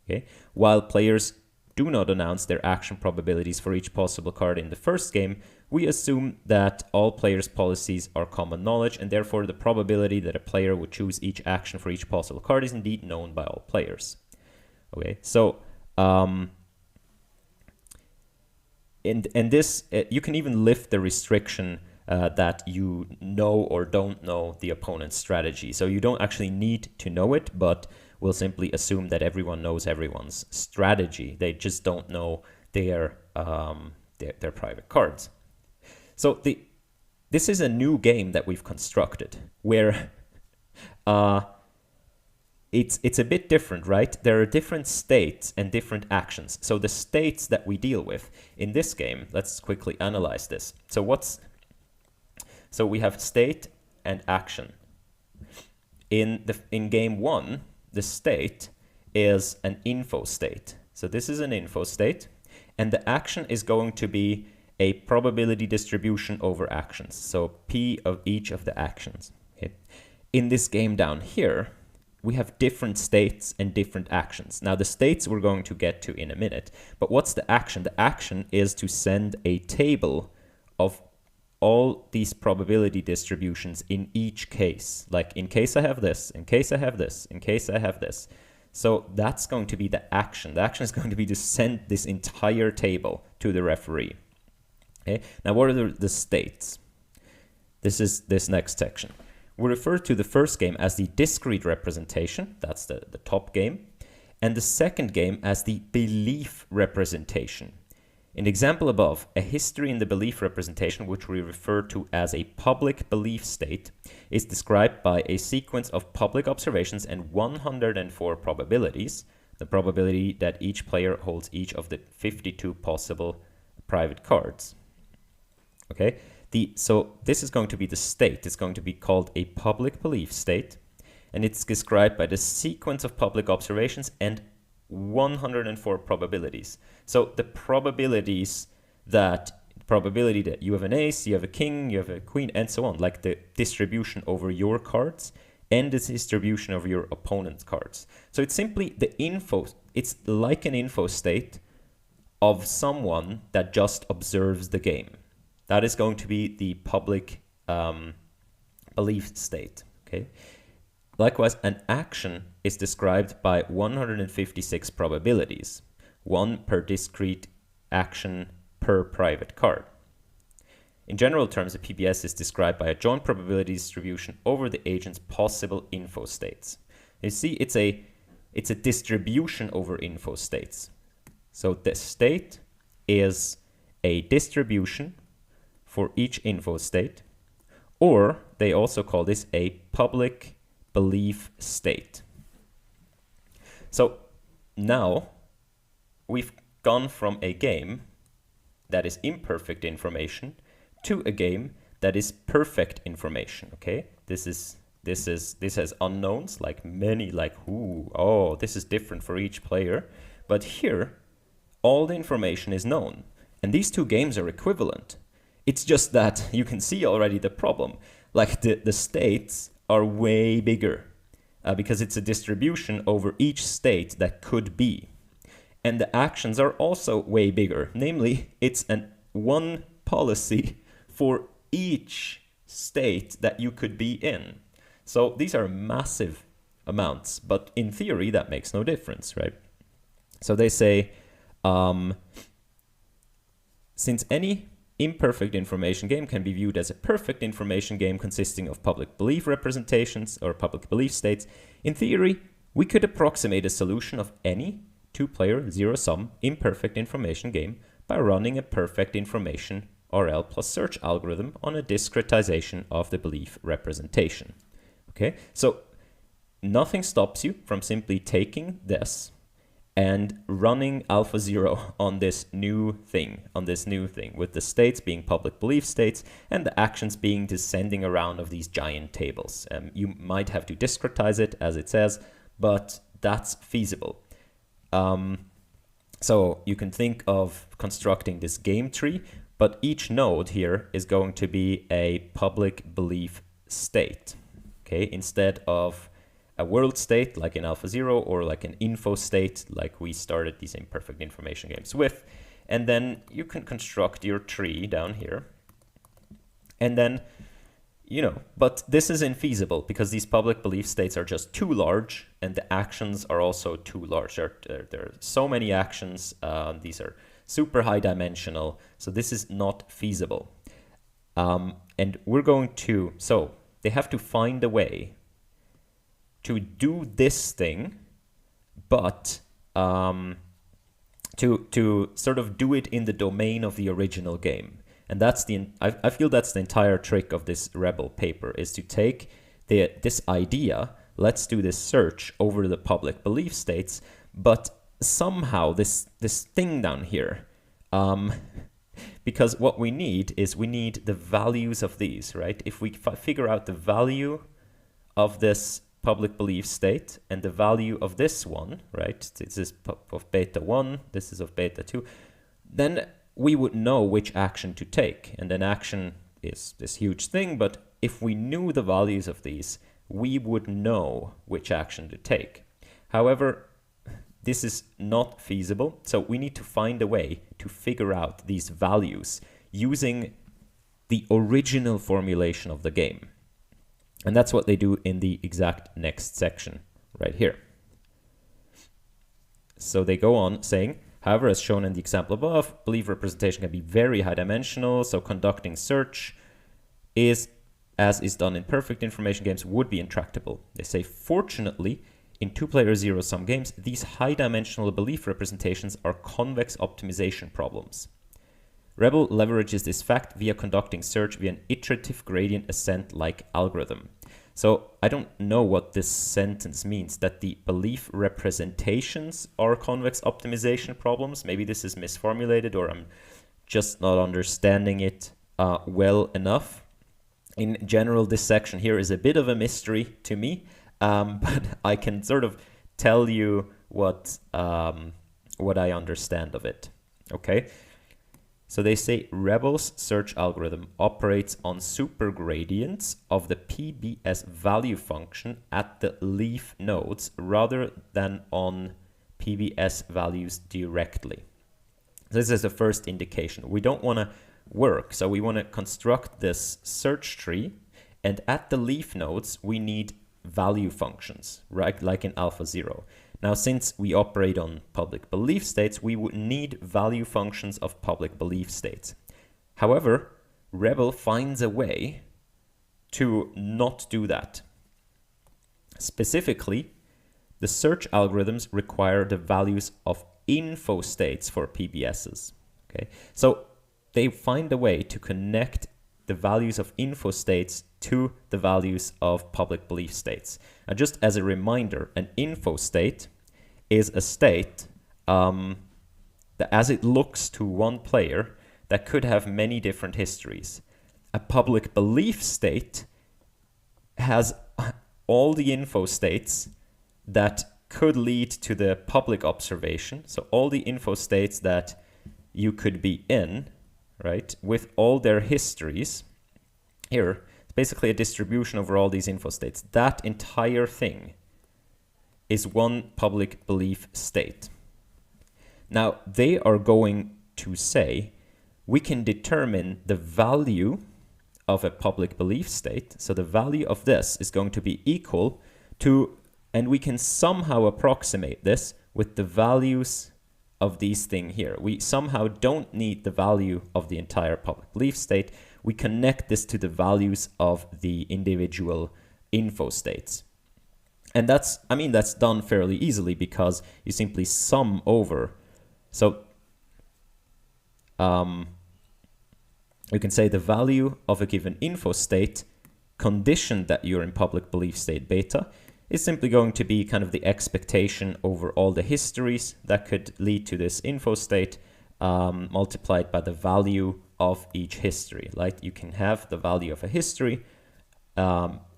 Okay? While players do not announce their action probabilities for each possible card in the first game, we assume that all players' policies are common knowledge, and therefore the probability that a player would choose each action for each possible card is indeed known by all players. Okay, so and this you can even lift the restriction that you know or don't know the opponent's strategy. So you don't actually need to know it, but we'll simply assume that everyone knows everyone's strategy. They just don't know their private cards. So this is a new game that we've constructed where it's a bit different, right? There are different states and different actions. So the states that we deal with in this game, let's quickly analyze this. So we have state and action. In game one, the state is an info state. So this is an info state, and the action is going to be a probability distribution over actions. So P of each of the actions. Okay. In this game down here, we have different states and different actions. Now the states we're going to get to in a minute, but what's the action? The action is to send a table of all these probability distributions in each case. Like in case I have this, in case I have this, in case I have this. So that's going to be the action. The action is going to be to send this entire table to the referee. Okay. Now what are the states? This is this next section. We refer to the first game as the discrete representation, that's the top game, and the second game as the belief representation. In the example above, a history in the belief representation, which we refer to as a public belief state, is described by a sequence of public observations and 104 probabilities, the probability that each player holds each of the 52 possible private cards. Okay, so this is going to be the state. It's going to be called a public belief state, and it's described by the sequence of public observations and 104 probabilities. So the probability that you have an ace, you have a king, you have a queen, and so on, like the distribution over your cards and the distribution of your opponent's cards. So it's simply the info. It's like an info state of someone that just observes the game. That is going to be the public belief state. Okay. Likewise, an action is described by 156 probabilities, one per discrete action per private card. In general terms, a PBS is described by a joint probability distribution over the agent's possible info states. You see, it's a distribution over info states. So the state is a distribution for each info state, or they also call this a public belief state. So now we've gone from a game that is imperfect information to a game that is perfect information. Okay, this has unknowns, like many, like this is different for each player, but here all the information is known, and these two games are equivalent. It's just that you can see already the problem. Like the states are way bigger. because it's a distribution over each state that could be. And the actions are also way bigger. Namely, it's one policy for each state that you could be in. So these are massive amounts, but in theory, that makes no difference, right? So they say, since any imperfect information game can be viewed as a perfect information game consisting of public belief representations or public belief states, in theory, we could approximate a solution of any two-player, zero-sum, imperfect information game by running a perfect information RL plus search algorithm on a discretization of the belief representation. Okay, so nothing stops you from simply taking this and running AlphaZero on this new thing, with the states being public belief states and the actions being descending around of these giant tables. You might have to discretize it, as it says, but that's feasible. So you can think of constructing this game tree, but each node here is going to be a public belief state, okay, instead of a world state like in AlphaZero or like an info state like we started these imperfect information games with. And then you can construct your tree down here. And then, but this is infeasible because these public belief states are just too large and the actions are also too large. There are so many actions. These are super high dimensional. So this is not feasible. And we're going to, so they have to find a way to do this thing, but to sort of do it in the domain of the original game. And that's I feel that's the entire trick of this Rebel paper, is to take this idea, let's do this search over the public belief states, but somehow this thing down here, because what we need is the values of these, right? If we figure out the value of this public belief state and the value of this one, right? This is of beta 1, this is of beta 2, then we would know which action to take. And an action is this huge thing, but if we knew the values of these, we would know which action to take. However, this is not feasible, so we need to find a way to figure out these values using the original formulation of the game. And that's what they do in the exact next section right here. So they go on saying, however, as shown in the example above, belief representation can be very high dimensional, so conducting search as is done in perfect information games would be intractable. They say, fortunately, in two-player zero-sum games, these high-dimensional belief representations are convex optimization problems. Rebel leverages this fact via conducting search via an iterative gradient ascent-like algorithm. So I don't know what this sentence means, that the belief representations are convex optimization problems. Maybe this is misformulated or I'm just not understanding it well enough. In general, this section here is a bit of a mystery to me, but I can sort of tell you what I understand of it. Okay. So they say Rebel's search algorithm operates on supergradients of the PBS value function at the leaf nodes rather than on PBS values directly. This is the first indication. We don't want to work, so we want to construct this search tree, and at the leaf nodes we need value functions, right? Like in AlphaZero. Now, since we operate on public belief states, we would need value functions of public belief states. However, Rebel finds a way to not do that. Specifically, the search algorithms require the values of info states for PBSs. Okay, so they find a way to connect the values of info states to the values of public belief states. And just as a reminder, an info state is a state that, as it looks to one player, that could have many different histories. A public belief state has all the info states that could lead to the public observation. So all the info states that you could be in, right, with all their histories. Here, it's basically a distribution over all these info states. That entire thing is one public belief state. Now, they are going to say we can determine the value of a public belief state. So the value of this is going to be equal to, and we can somehow approximate this with the values of these things here. We somehow don't need the value of the entire public belief state. We connect this to the values of the individual info states. And that's done fairly easily because you simply sum over. So you can say the value of a given info state conditioned that you're in public belief state beta is simply going to be kind of the expectation over all the histories that could lead to this info state multiplied by the value of each history. Like you can have the value of a history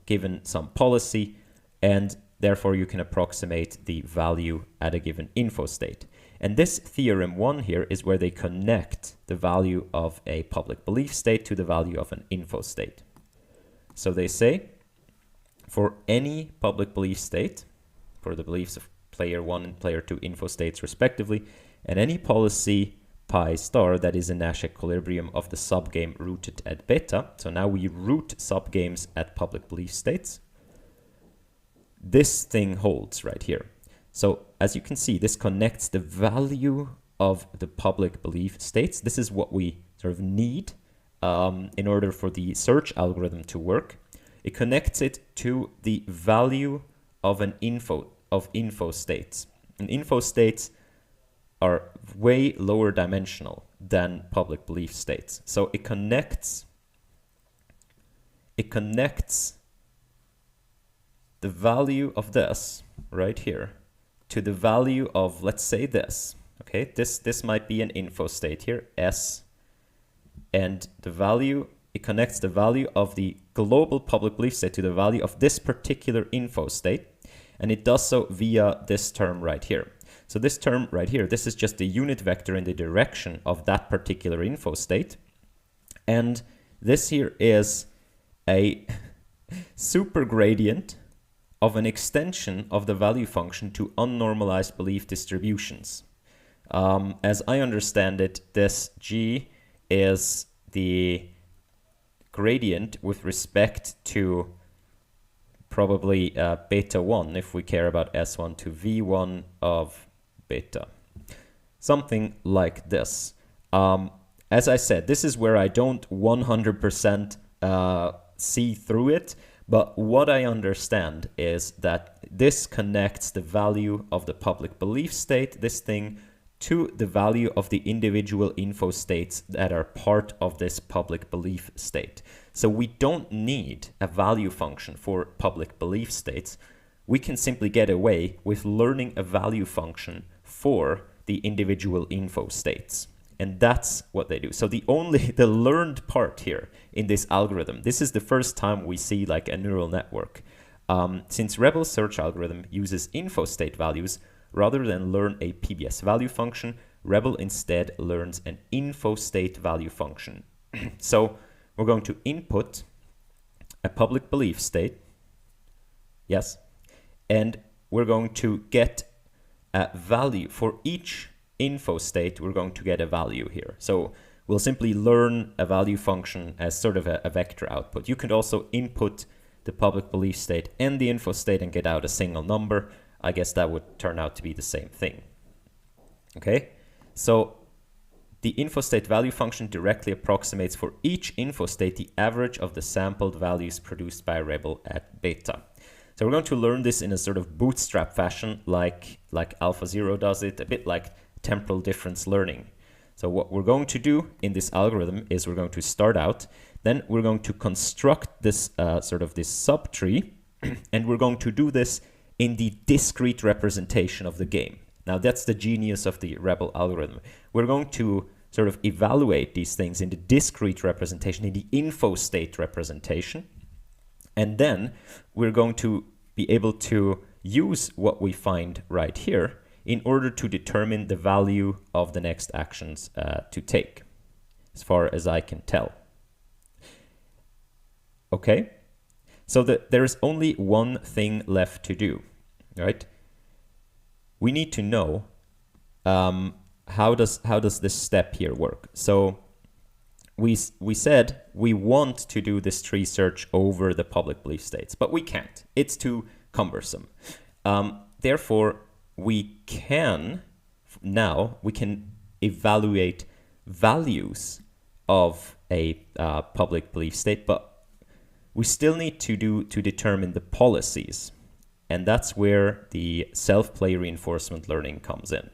given some policy, and therefore you can approximate the value at a given info state. And this theorem 1 here is where they connect the value of a public belief state to the value of an info state. So they say for any public belief state, for the beliefs of player 1 and player 2 info states respectively, and any policy pi star that is a Nash equilibrium of the subgame rooted at beta. So now we root subgames at public belief states. This thing holds right here. So as you can see, this connects the value of the public belief states. This is what we sort of need in order for the search algorithm to work. It connects it to the value of an info states. And info states are way lower dimensional than public belief states. So it connects the value of this right here to the value of, let's say, this. Okay, this might be an info state here, S, and the value, it connects the value of the global public belief state to the value of this particular info state, and it does so via this term right here. So this term right here, this is just the unit vector in the direction of that particular info state, and this here is a super gradient of an extension of the value function to unnormalized belief distributions. As I understand it, this G is the gradient with respect to probably beta 1, if we care about S1 to V1 of beta. Something like this. As I said, this is where I don't 100% see through it, but what I understand is that this connects the value of the public belief state, this thing, to the value of the individual info states that are part of this public belief state. So we don't need a value function for public belief states. We can simply get away with learning a value function for the individual info states. And that's what they do. So the learned part here in this algorithm, this is the first time we see like a neural network. Since Rebel's search algorithm uses info state values, rather than learn a PBS value function, Rebel instead learns an info state value function. So we're going to input a public belief state, yes, and we're going to get a value for each info state. We're going to get a value here. So we'll simply learn a value function as sort of a vector output. You could also input the public belief state and the info state and get out a single number. I guess that would turn out to be the same thing. Okay, so the info state value function directly approximates for each info state the average of the sampled values produced by Rebel at beta. So we're going to learn this in a sort of bootstrap fashion like AlphaZero does it, a bit like temporal difference learning. So what we're going to do in this algorithm is we're going to start out, then we're going to construct this sort of this subtree, and we're going to do this in the discrete representation of the game. Now that's the genius of the Rebel algorithm. We're going to sort of evaluate these things in the discrete representation, in the info state representation, and then we're going to be able to use what we find right here in order to determine the value of the next actions to take, as far as I can tell. Okay, so there is only one thing left to do, right? we need to know how does this step here work. So we said we want to do this tree search over the public belief states, but we can't. It's too cumbersome. Therefore, we can evaluate values of a public belief state, but we still need to determine the policies. And that's where the self-play reinforcement learning comes in.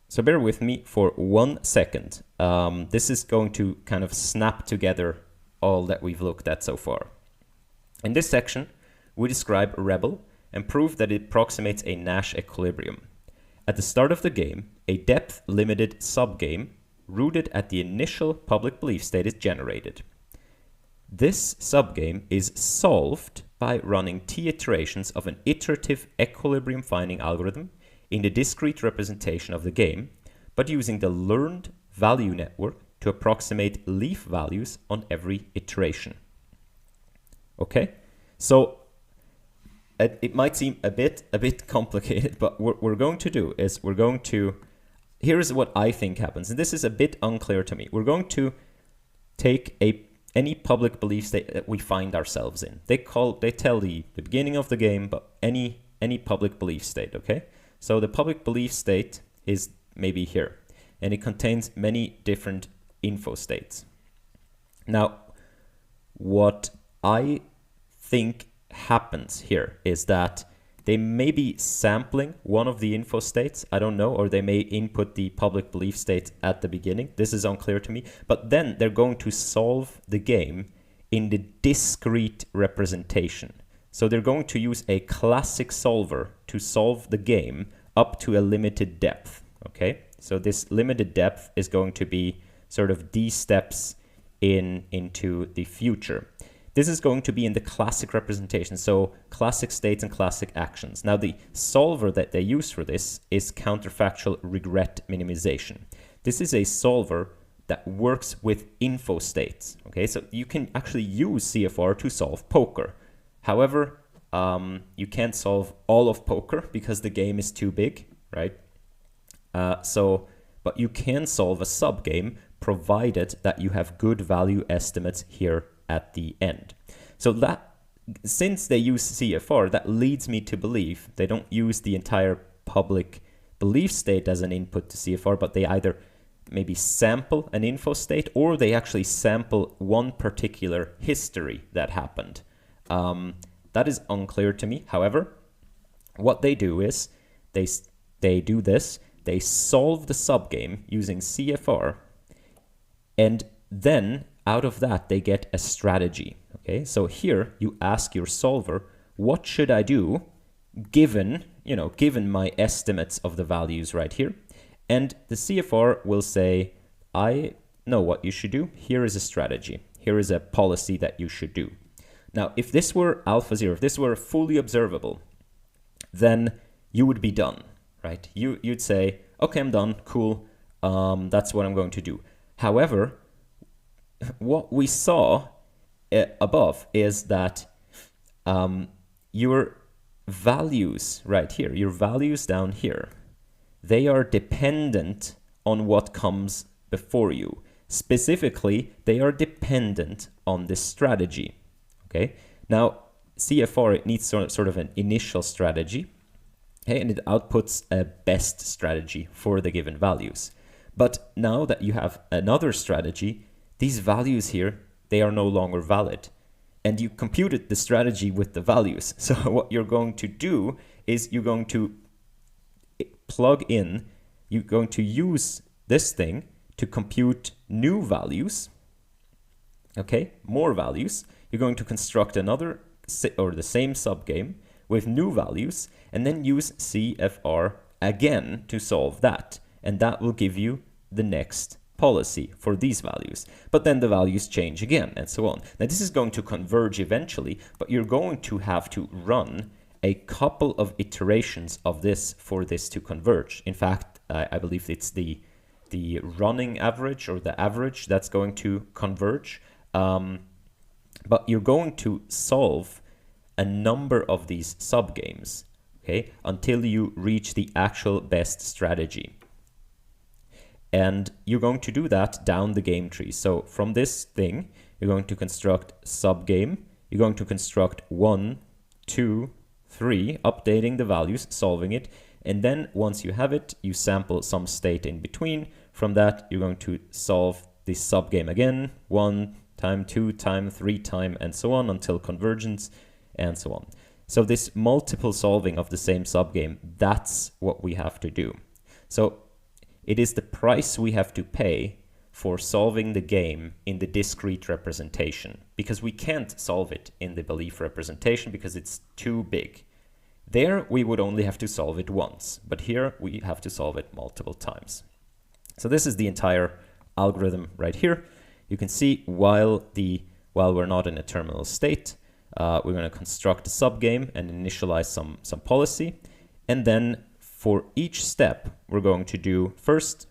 So bear with me for 1 second. This is going to kind of snap together all that we've looked at so far. In this section, we describe Rebel and prove that it approximates a Nash equilibrium. At the start of the game, a depth-limited subgame rooted at the initial public belief state is generated. This subgame is solved by running t iterations of an iterative equilibrium finding algorithm in the discrete representation of the game, but using the learned value network to approximate leaf values on every iteration. Okay, so it might seem a bit complicated, but what we're going to do is here's what I think happens, and this is a bit unclear to me. We're going to take any public belief state that we find ourselves in. They tell the beginning of the game, but any public belief state, okay? So the public belief state is maybe here, and it contains many different info states. Now, what I think happens here is that they may be sampling one of the info states, I don't know, or they may input the public belief state at the beginning. This is unclear to me. But then they're going to solve the game in the discrete representation. So they're going to use a classic solver to solve the game up to a limited depth, okay? So this limited depth is going to be sort of these steps into the future. This is going to be in the classic representation, so classic states and classic actions. Now, the solver that they use for this is counterfactual regret minimization. This is a solver that works with info states, okay? So you can actually use CFR to solve poker. However, you can't solve all of poker because the game is too big, right? But you can solve a subgame provided that you have good value estimates here at the end. So that, since they use CFR, that leads me to believe they don't use the entire public belief state as an input to CFR, but they either maybe sample an info state or they actually sample one particular history that happened. That is unclear to me. However, what they do is they do this, they solve the subgame using CFR, and then out of that, they get a strategy, okay? So here you ask your solver, what should I do given my estimates of the values right here? And the CFR will say, I know what you should do. Here is a strategy. Here is a policy that you should do. Now, if this were AlphaZero, if this were fully observable, then you would be done, right? You'd say, okay, I'm done, cool. That's what I'm going to do. However, what we saw above is that your values right here, your values down here, they are dependent on what comes before you. Specifically, they are dependent on this strategy. Okay. Now, CFR, it needs sort of an initial strategy, okay, and it outputs a best strategy for the given values. But now that you have another strategy, these values here, they are no longer valid. And you computed the strategy with the values. So what you're going to do is you're going to plug in, you're going to use this thing to compute new values, okay, more values. You're going to construct another or the same subgame with new values and then use CFR again to solve that. And that will give you the next policy for these values. But then the values change again and so on. Now this is going to converge eventually, but you're going to have to run a couple of iterations of this for this to converge. In fact, I believe it's the running average or the average that's going to converge. But you're going to solve a number of these subgames. okay, until you reach the actual best strategy. And you're going to do that down the game tree. So from this thing, you're going to construct subgame. You're going to construct 1, 2, 3, updating the values, solving it. And then once you have it, you sample some state in between. From that, you're going to solve the subgame again, 1 time, 2 time, 3 time, and so on until convergence, and so on. So this multiple solving of the same subgame, that's what we have to do. So it is the price we have to pay for solving the game in the discrete representation, because we can't solve it in the belief representation because it's too big. There we would only have to solve it once, but here we have to solve it multiple times. So this is the entire algorithm right here. You can see while we're not in a terminal state, we're going to construct a subgame and initialize some policy, and then for each step we're going to do first,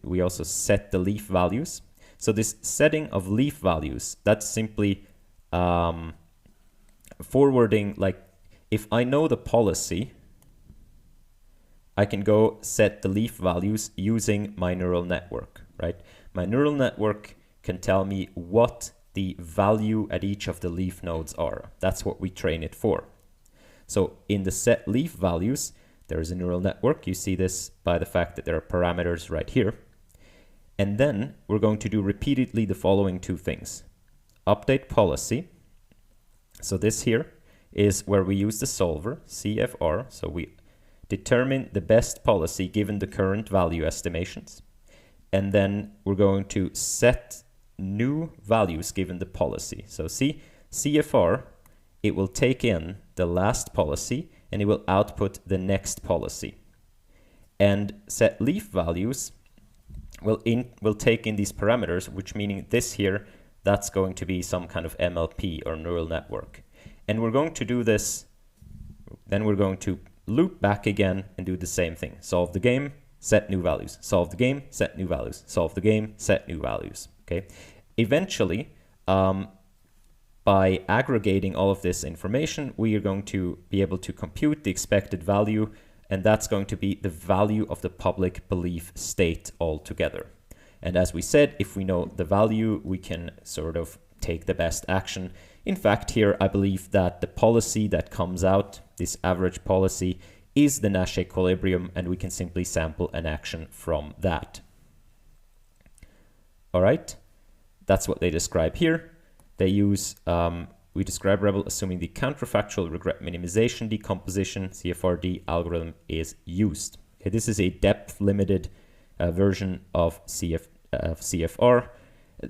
we also set the leaf values. So this setting of leaf values, that's simply forwarding, like if I know the policy, I can go set the leaf values using my neural network, right? My neural network can tell me what the value at each of the leaf nodes are. That's what we train it for. So in the set leaf values, there is a neural network. You see this by the fact that there are parameters right here. And then we're going to do repeatedly the following two things. Update policy. So this here is where we use the solver, Searchfor. So we determine the best policy given the current value estimations. And then we're going to set new values given the policy. So see, Searchfor, it will take in the last policy and it will output the next policy. And set leaf values will take in these parameters, which meaning this here, that's going to be some kind of MLP or neural network. And we're going to do this, then we're going to loop back again and do the same thing. Solve the game, set new values. Solve the game, set new values. Solve the game, set new values. Okay. Eventually, by aggregating all of this information, we are going to be able to compute the expected value, and that's going to be the value of the public belief state altogether. And as we said, if we know the value, we can sort of take the best action. In fact, here I believe that the policy that comes out, this average policy, is the Nash equilibrium, and we can simply sample an action from that. All right, that's what they describe here. They use, we describe Rebel assuming the counterfactual regret minimization decomposition CFRD algorithm is used. Okay, this is a depth-limited version of CFR.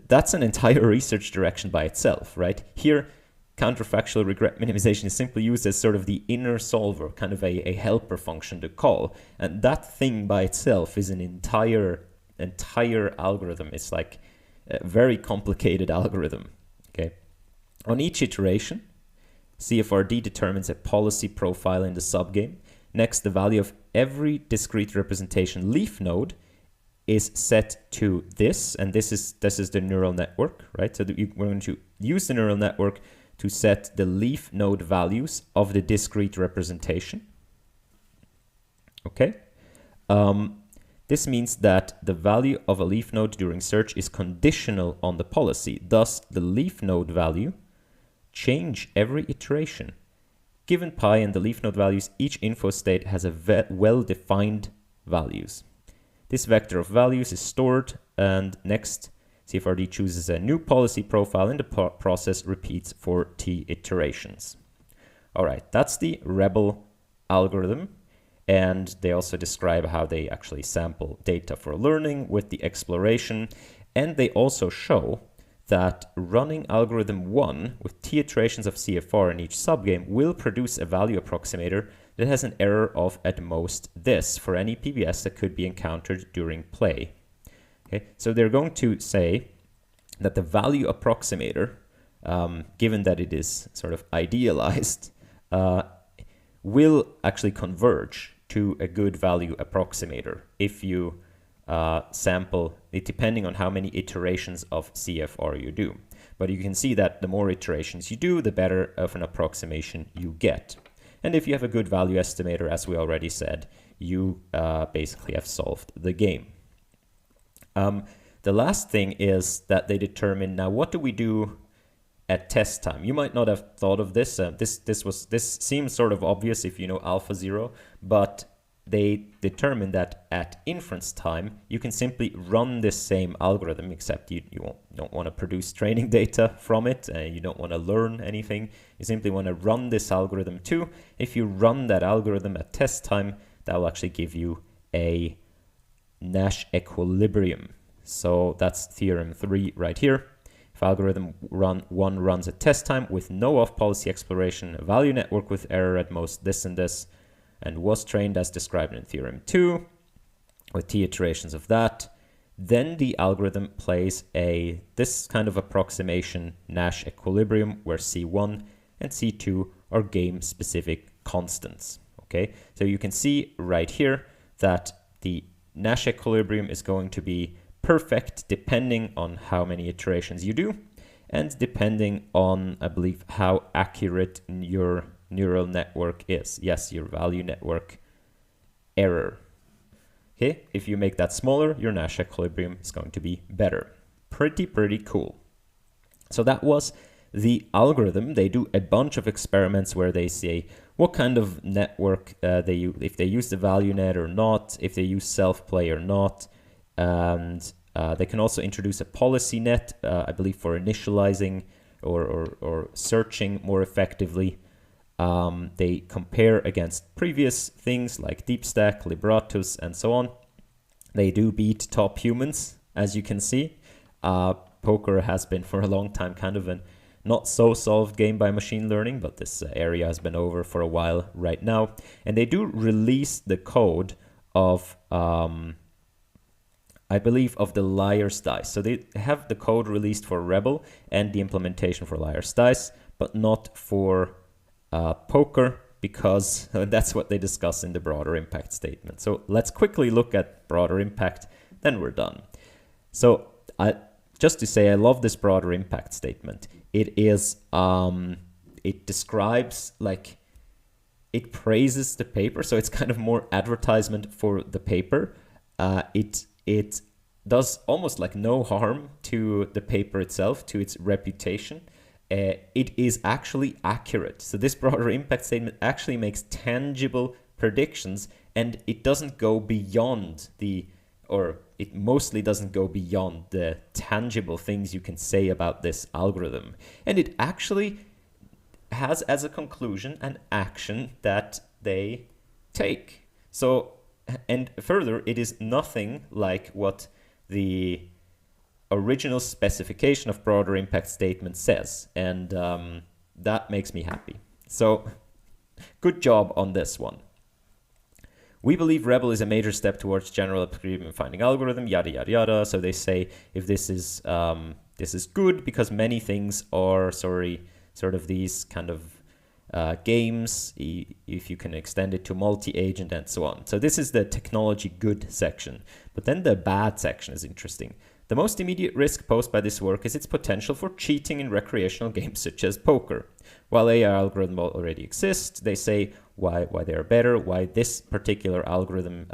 That's an entire research direction by itself, right? Here, counterfactual regret minimization is simply used as sort of the inner solver, kind of a helper function to call. And that thing by itself is an entire algorithm. It's like a very complicated algorithm. Okay. On each iteration, CFRD determines a policy profile in the subgame. Next, the value of every discrete representation leaf node is set to this, and this is the neural network, right? So we're going to use the neural network to set the leaf node values of the discrete representation. Okay. This means that the value of a leaf node during search is conditional on the policy. Thus, the leaf node value change every iteration. Given pi and the leaf node values, each info state has a well-defined values. This vector of values is stored, and next, CFRD chooses a new policy profile and the process repeats for t iterations. All right, that's the Rebel algorithm. And they also describe how they actually sample data for learning with the exploration. And they also show that running algorithm 1 with t iterations of CFR in each subgame will produce a value approximator that has an error of at most this for any PBS that could be encountered during play. Okay, so they're going to say that the value approximator, given that it is sort of idealized, will actually converge to a good value approximator if you sample it, depending on how many iterations of CFR you do. But you can see that the more iterations you do, the better of an approximation you get. And if you have a good value estimator, as we already said, you basically have solved the game. The last thing is that they determine, now what do we do at test time? You might not have thought of this. This seems sort of obvious if you know AlphaZero, but they determine that at inference time, you can simply run this same algorithm, except you don't want to produce training data from it. You don't want to learn anything. You simply want to run this algorithm too. If you run that algorithm at test time, that will actually give you a Nash equilibrium. So that's theorem 3 right here. If algorithm 1 runs at test time with no off-policy exploration, a value network with error at most this and this, and was trained as described in theorem 2, with t iterations of that, then the algorithm plays this kind of approximation Nash equilibrium, where C1 and C2 are game-specific constants. Okay, so you can see right here that the Nash equilibrium is going to be perfect depending on how many iterations you do, and depending on, I believe, how accurate your neural network is. Yes, your value network error. Okay, if you make that smaller, your Nash equilibrium is going to be better. Pretty cool. So that was the algorithm. They do a bunch of experiments where they say what kind of network they use, if they use the value net or not, if they use self-play or not, and they can also introduce a policy net, I believe, for initializing or searching more effectively. They compare against previous things like DeepStack, Libratus, and so on. They do beat top humans, as you can see. Poker has been for a long time kind of a not so solved game by machine learning, but this area has been over for a while right now. And they do release the code of, I believe, of the Liar's Dice. So they have the code released for Rebel and the implementation for Liar's Dice, but not for poker, because that's what they discuss in the broader impact statement. So let's quickly look at broader impact, then we're done. So just to say, I love this broader impact statement. It is, it describes, like, it praises the paper, so it's kind of more advertisement for the paper. It does almost like no harm to the paper itself, to its reputation. It is actually accurate. So this broader impact statement actually makes tangible predictions, and it doesn't go beyond it mostly doesn't go beyond the tangible things you can say about this algorithm. And it actually has as a conclusion an action that they take. So, and further, it is nothing like what the original specification of broader impact statement says, and that makes me happy. So good job on this one. We believe Rebel is a major step towards general agreement finding algorithm, yada yada yada. So they say if this is good because many things are sort of these kind of games, if you can extend it to multi-agent and so on. So this is the technology good section, but then the bad section is interesting. The most immediate risk posed by this work is its potential for cheating in recreational games such as poker. While AI algorithms already exist, they say why they are better, why this particular algorithm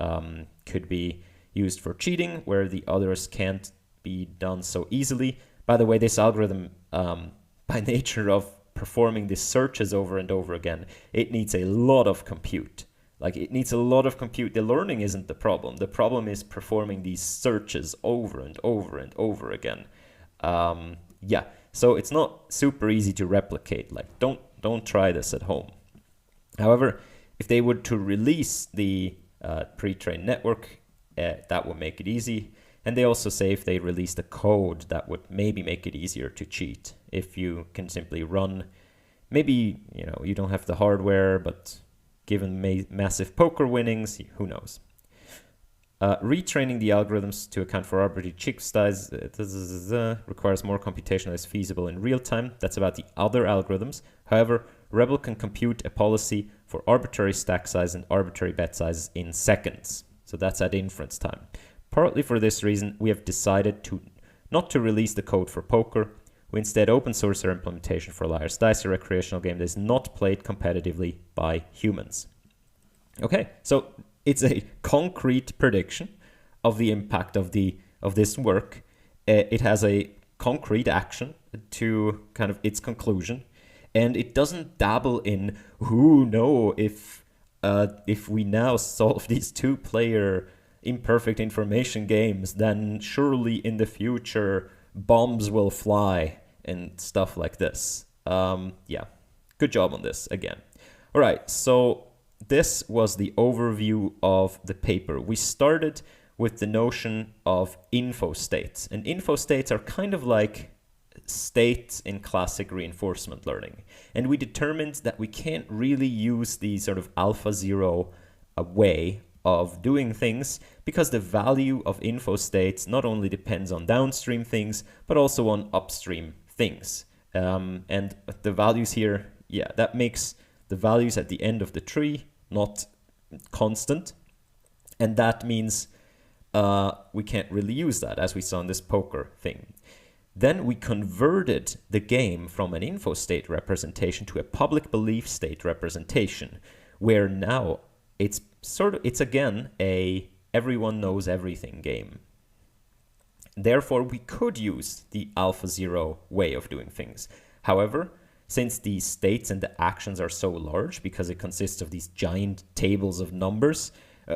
could be used for cheating, where the others can't be done so easily. By the way, this algorithm, by nature of performing these searches over and over again, it needs a lot of compute. Like, it needs a lot of compute. The learning isn't the problem. The problem is performing these searches over and over and over again. Yeah, so it's not super easy to replicate. Like, don't try this at home. However, if they were to release the pre-trained network, that would make it easy. And they also say if they release the code, that would maybe make it easier to cheat. If you can simply run, maybe, you don't have the hardware, but given massive poker winnings, who knows? Retraining the algorithms to account for arbitrary chip size requires more computation than is feasible in real time. That's about the other algorithms. However, Rebel can compute a policy for arbitrary stack size and arbitrary bet sizes in seconds. So that's at inference time. Partly for this reason, we have decided not to release the code for poker. We instead open source our implementation for Liar's Dice, a recreational game that is not played competitively by humans. Okay, so it's a concrete prediction of the impact of this work. It has a concrete action to kind of its conclusion, and it doesn't dabble in who know if we now solve these two-player imperfect information games, then surely in the future bombs will fly and stuff like this. Yeah, good job on this again. All right, so this was the overview of the paper. We started with the notion of info states, and info states are kind of like states in classic reinforcement learning. And we determined that we can't really use the sort of AlphaZero way of doing things because the value of info states not only depends on downstream things, but also on upstream things. And the values here, yeah, that makes the values at the end of the tree not constant. And that means we can't really use that, as we saw in this poker thing. Then we converted the game from an info state representation to a public belief state representation, where now it's again a everyone knows everything game. Therefore, we could use the AlphaZero way of doing things. However, since the states and the actions are so large, because it consists of these giant tables of numbers,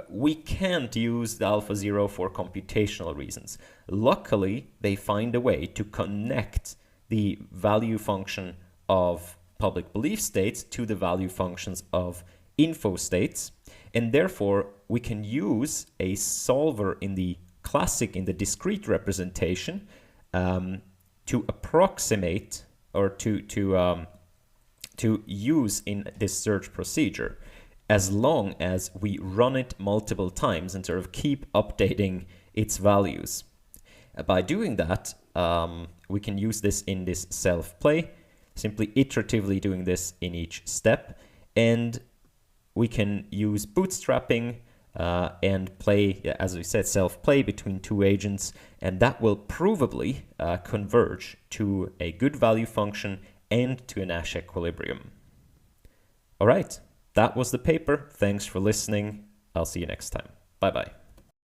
we can't use the AlphaZero for computational reasons. Luckily, they find a way to connect the value function of public belief states to the value functions of info states, and therefore we can use a solver in the discrete representation to approximate or to use in this search procedure, as long as we run it multiple times and sort of keep updating its values. By doing that, we can use this in this self-play, simply iteratively doing this in each step, and we can use bootstrapping and play, as we said, self-play between two agents, and that will provably converge to a good value function and to a Nash equilibrium. All right, that was the paper. Thanks for listening. I'll see you next time. Bye-bye.